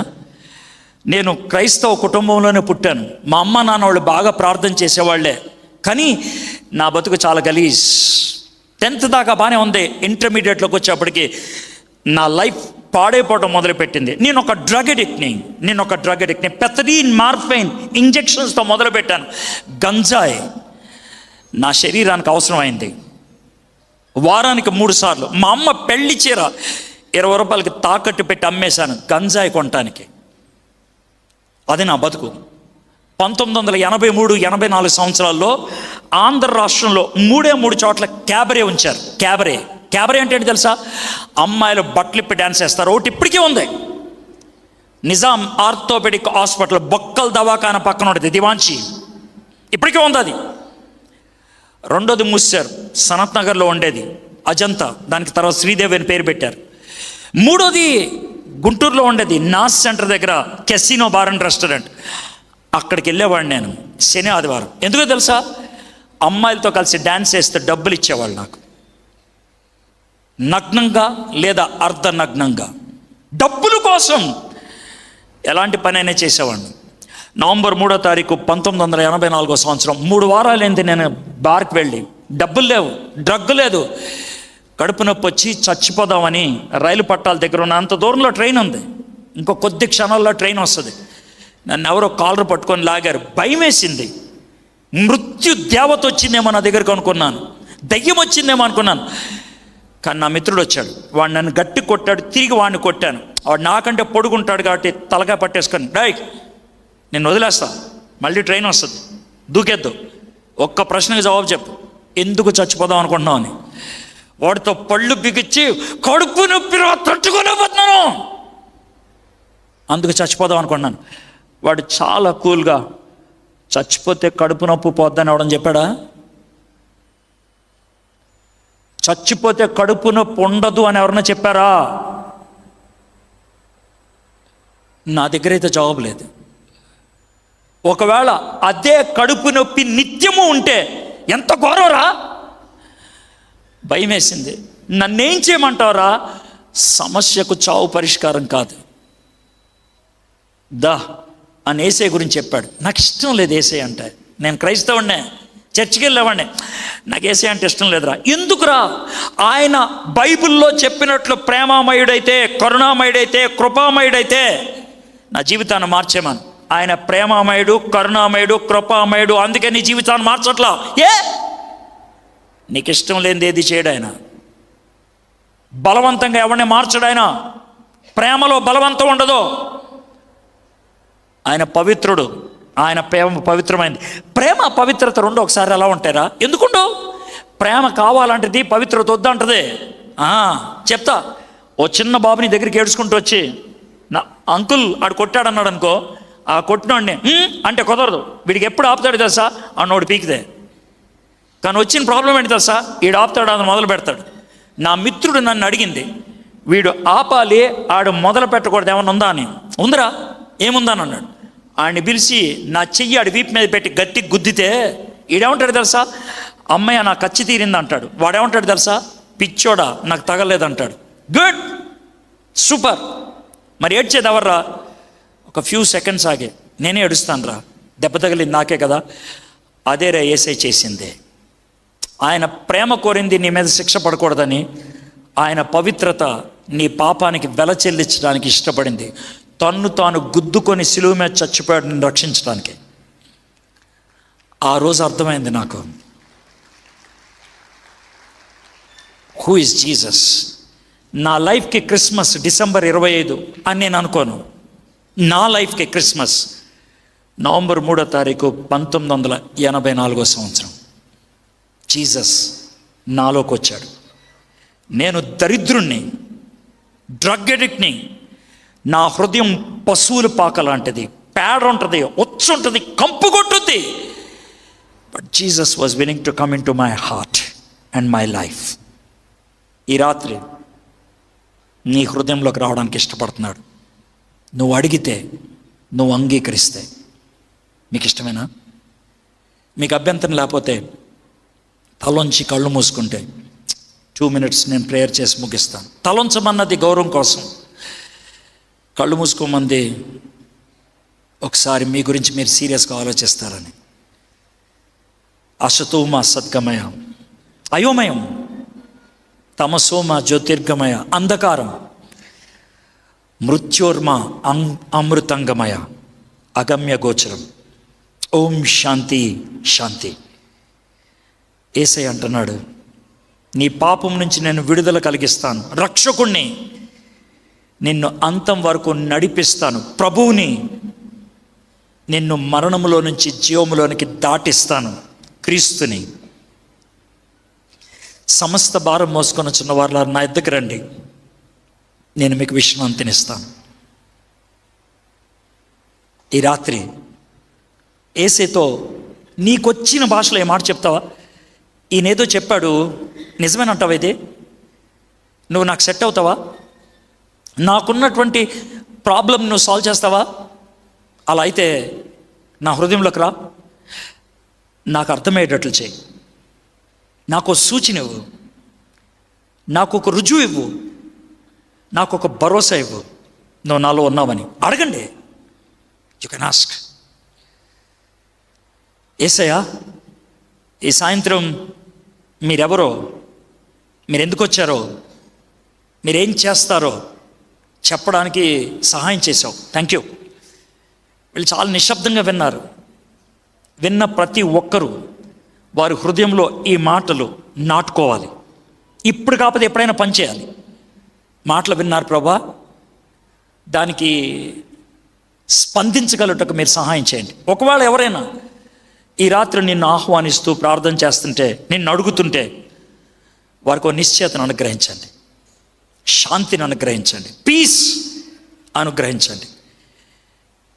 నేను క్రైస్తవ కుటుంబంలోనే పుట్టాను. మా అమ్మ నాన్న వాళ్ళు బాగా ప్రార్థన చేసేవాళ్లే, కానీ నా బతుకు చాలా గలీజ్. 10th దాకా బాగానే ఉంది. ఇంటర్మీడియట్లోకి వచ్చేప్పటికి నా లైఫ్ పాడైపోవడం మొదలుపెట్టింది. నేను ఒక డ్రగ్ అడిక్ట్ని పెథడిన్, మార్ఫైన్ ఇంజెక్షన్స్తో మొదలుపెట్టాను. గంజాయి నా శరీరానికి అవసరమైంది. వారానికి 3 సార్లు మా అమ్మ పెళ్లి చీర 20 రూపాయలకి తాకట్టు పెట్టి అమ్మేశాను గంజాయి కొనటానికి. అది నా బతుకు. 1983, 84 సంవత్సరాల్లో ఆంధ్ర రాష్ట్రంలో 3 చోట్ల క్యాబరే ఉంచారు. క్యాబరే అంటే ఏంటి తెలుసా? అమ్మాయిలు బట్టలు ఇప్పి డ్యాన్స్ చేస్తారు. ఒకటి ఇప్పటికీ ఉంది, నిజాం ఆర్థోపెడిక్ హాస్పిటల్ బొక్కల దవాఖాన పక్కన ఉంటుంది, దివాంచి, ఇప్పటికీ ఉంది అది. రెండోది మూసారు, సనత్ నగర్లో ఉండేది అజంతా, దానికి తర్వాత శ్రీదేవి అని పేరు పెట్టారు. మూడోది గుంటూరులో ఉండేది నాస్ సెంటర్ దగ్గర కెసినో బార్ అండ్ రెస్టారెంట్. అక్కడికి వెళ్ళేవాడిని నేను శని ఆదివారం. ఎందుకో తెలుసా? అమ్మాయిలతో కలిసి డ్యాన్స్ చేస్తే డబ్బులు ఇచ్చేవాళ్ళు నాకు, నగ్నంగా లేదా అర్ధనగ్నంగా, డబ్బుల కోసం ఎలాంటి పనైనా చేసేవాడిని. నవంబర్ 3వ తారీఖు 1984 సంవత్సరం 3 వారాలైంది నేను బార్కి వెళ్ళి. డబ్బులు లేవు, డ్రగ్ లేదు, కడుపు నొప్పి వచ్చి చచ్చిపోదామని రైలు పట్టాల దగ్గర ఉన్న అంత దూరంలో ట్రైన్ ఉంది, ఇంకో కొద్ది క్షణాల్లో ట్రైన్ వస్తుంది. నన్ను ఎవరో కాలర్ పట్టుకొని లాగారు. భయం వేసింది. మృత్యు దేవత వచ్చిందేమో నా దగ్గరకు అనుకున్నాను, దయ్యం వచ్చిందేమో అనుకున్నాను. కానీ నా మిత్రుడు వచ్చాడు, వాడు నన్ను గట్టి కొట్టాడు, తిరిగి వాడిని కొట్టాను. వాడు నాకంటే పొడుగుంటాడు కాబట్టి తలకాయ పట్టేసుకొని, డై నేను వదిలేస్తా, మళ్ళీ ట్రైన్ వస్తుంది, దూకేద్దు, ఒక్క ప్రశ్నకి జవాబు చెప్పు, ఎందుకు చచ్చిపోదాం అనుకుంటున్నావు అని. వాడితో పళ్ళు బిగించి, కడుపు నొప్పిరా తట్టుకోలేకపోతున్నాను, అందుకు చచ్చిపోదాం అనుకున్నాను. వాడు చాలా కూల్గా, చచ్చిపోతే కడుపు నొప్పి పోద్దని అవడం చెప్పాడా? చచ్చిపోతే కడుపు నొప్పి ఉండదు అని ఎవరన్నా చెప్పారా? నా దగ్గర అయితే జవాబు లేదు. ఒకవేళ అదే కడుపు నొప్పి నిత్యము ఉంటే ఎంత ఘోరరా? భయం వేసింది. నన్నేం చేయమంటారా? సమస్యకు చావు పరిష్కారం కాదు, దా అని ఏసై గురించి చెప్పాడు. నాకు ఇష్టం లేదు ఏసై అంటే. నేను క్రైస్తవుడినే, చర్చికి వెళ్ళేవాడిని, నాకు ఏసై అంటే ఇష్టం లేదురా. ఎందుకురా? ఆయన బైబిల్లో చెప్పినట్లు ప్రేమామయుడైతే, కరుణామయుడైతే, కృపామయుడైతే నా జీవితాన్ని మార్చేమను. ఆయన ప్రేమామయుడు, కరుణామయుడు, కృపామయుడు, అందుకే నీ జీవితాన్ని మార్చట్లా. నీకు ఇష్టం లేనిది ఏది చేయడు ఆయన. బలవంతంగా ఎవరిని మార్చడు ఆయన. ప్రేమలో బలవంతం ఉండదు. ఆయన పవిత్రుడు, ఆయన ప్రేమ పవిత్రమైంది. ప్రేమ పవిత్రత రెండు ఒకసారి ఎలా ఉంటారా? ఎందుకుండో? ప్రేమ కావాలంటది, పవిత్రత వద్దంటది. చెప్తా. ఓ చిన్న బాబుని దగ్గరికి ఏడ్చుకుంటూ వచ్చి, నా అంకుల్ ఆడు కొట్టాడన్నాడు అనుకో, ఆ కొట్టినోడిని అంటే కుదరదు, వీడికి ఎప్పుడు ఆపుతాడు తెలుసా? అన్నోడు పీకితే. కానీ వచ్చిన ప్రాబ్లం ఏంటి తెలుసా? వీడు ఆపుతాడు, అది మొదలు పెడతాడు. నా మిత్రుడు నన్ను అడిగింది, వీడు ఆపాలి, ఆడు మొదలు పెట్టకూడదు, ఏమన్నా ఉందా అని. ఉందిరా, ఏముందని అన్నాడు. ఆడిని పిలిచి నా చెయ్యి ఆడి వీపు మీద పెట్టి గట్టి గుద్దితే ఈడేమంటాడు తెలుసా? అమ్మయ్య నా కచ్చి తీరింది అంటాడు. వాడేమంటాడు తెలుసా? పిచ్చోడా నాకు తగలేదంటాడు. Good, super. మరి ఏడ్చేది ఎవర్రా? ఒక ఫ్యూ సెకండ్స్ ఆగే నేనే ఏడుస్తాను రా, దెబ్బ తగిలింది నాకే కదా. అదే రా ఏసై చేసిందే. ఆయన ప్రేమ కోరింది నీ మీద శిక్ష పడకూడదని, ఆయన పవిత్రత నీ పాపానికి వెల చెల్లించడానికి ఇష్టపడింది. తన్ను తాను గుద్దుకొని సిలువ మీద చచ్చిపోయాడు నిన్ను రక్షించడానికి. ఆ రోజు అర్థమైంది నాకు, హూ ఇస్ జీసస్. నా లైఫ్కి క్రిస్మస్ డిసెంబర్ 25 అని నేను అనుకోను. నా లైఫ్కి క్రిస్మస్ నవంబర్ 3వ తారీఖు 1984 సంవత్సరం. జీసస్ నాలోకి వచ్చాడు. నేను దరిద్రుణ్ణి, డ్రగ్ అడిక్ట్ని. నా హృదయం పశువుల పాక లాంటిది, పేడ ఉంటుంది, ఒచ్చుంటుంది, కంపు కొట్టుద్ది. But Jesus was willing to come into my heart and my life. ఈ రాత్రి నీ హృదయంలోకి రావడానికి ఇష్టపడుతున్నాడు. నువ్వు అడిగితే, నువ్వు అంగీకరిస్తే. మీకు ఇష్టమేనా? మీకు అభ్యంతరం లేకపోతే తలొంచి కళ్ళు మూసుకుంటే 2 minutes నేను ప్రేయర్ చేసి ముగిస్తాను. తలొంచమన్నది గౌరవం కోసం, కళ్ళు మూసుకోమంది ఒకసారి మీ గురించి మీరు సీరియస్గా ఆలోచిస్తారని. అసతోమ సద్గమయ, అయోమయం, తమసోమ జ్యోతిర్గమయ, అంధకారం, మృత్యోర్మ అమృతంగమయ, అగమ్య గోచరం. ఓం శాంతి శాంతి. యేసయ్య అంటున్నాడు, నీ పాపం నుంచి నేను విడుదల కలిగిస్తాను, రక్షకుణ్ణి, నిన్ను అంతం వరకు నడిపిస్తాను, ప్రభువుని, నిన్ను మరణములో నుంచి జీవములోనికి దాటిస్తాను, క్రీస్తుని. సమస్త భారం మోసుకొని వచ్చిన వారు నా ఎద్దకు రండి, నేను మీకు విశ్రాంతినిస్తాను. ఈ రాత్రి యేసయ్యతో నీకొచ్చిన భాషలో ఏ మాట చెప్తావా? ఈయనేదో చెప్పాడు, నిజమేనంటావా? ఇదే నువ్వు నాకు సెట్ అవుతావా? నాకున్నటువంటి ప్రాబ్లం నువ్వు సాల్వ్ చేస్తావా? అలా అయితే నా హృదయంలోకి రా, నాకు అర్థమయ్యేటట్లు చేయి, నాకు సూచన ఇవ్వు, నాకు ఒక రుజువు ఇవ్వు, నాకు ఒక భరోసా ఇవ్వు, నువ్వు నాలో ఉన్నావని. అడగండి, యు కెన్ ఆస్క్. యేసయ్యా, ఈ సాయంత్రం మీరెవరో, మీరు ఎందుకు వచ్చారో, మీరేం చేస్తారో చెప్పడానికి సహాయం చేశావు, థ్యాంక్ యూ. వీళ్ళు చాలా నిశ్శబ్దంగా విన్నారు. విన్న ప్రతి ఒక్కరూ వారి హృదయంలో ఈ మాటలు నాటుకోవాలి. ఇప్పుడు కాకపోతే ఎప్పుడైనా పనిచేయాలి. మాటలు విన్నారు ప్రభా, దానికి స్పందించగలుగుటకు మీరు సహాయం చేయండి. ఒకవేళ ఎవరైనా ఈ రాత్రి నిన్ను ఆహ్వానిస్తూ ప్రార్థన చేస్తుంటే, నిన్ను అడుగుతుంటే, వారికి ఒక నిశ్చయతను అనుగ్రహించండి, శాంతిని అనుగ్రహించండి, పీస్ అనుగ్రహించండి.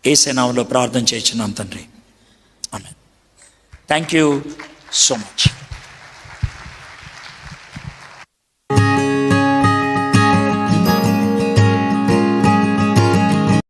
యేసయ్య నామములో ప్రార్థన చేయించున్నాం తండ్రి, ఆమేన్. Thank you so much.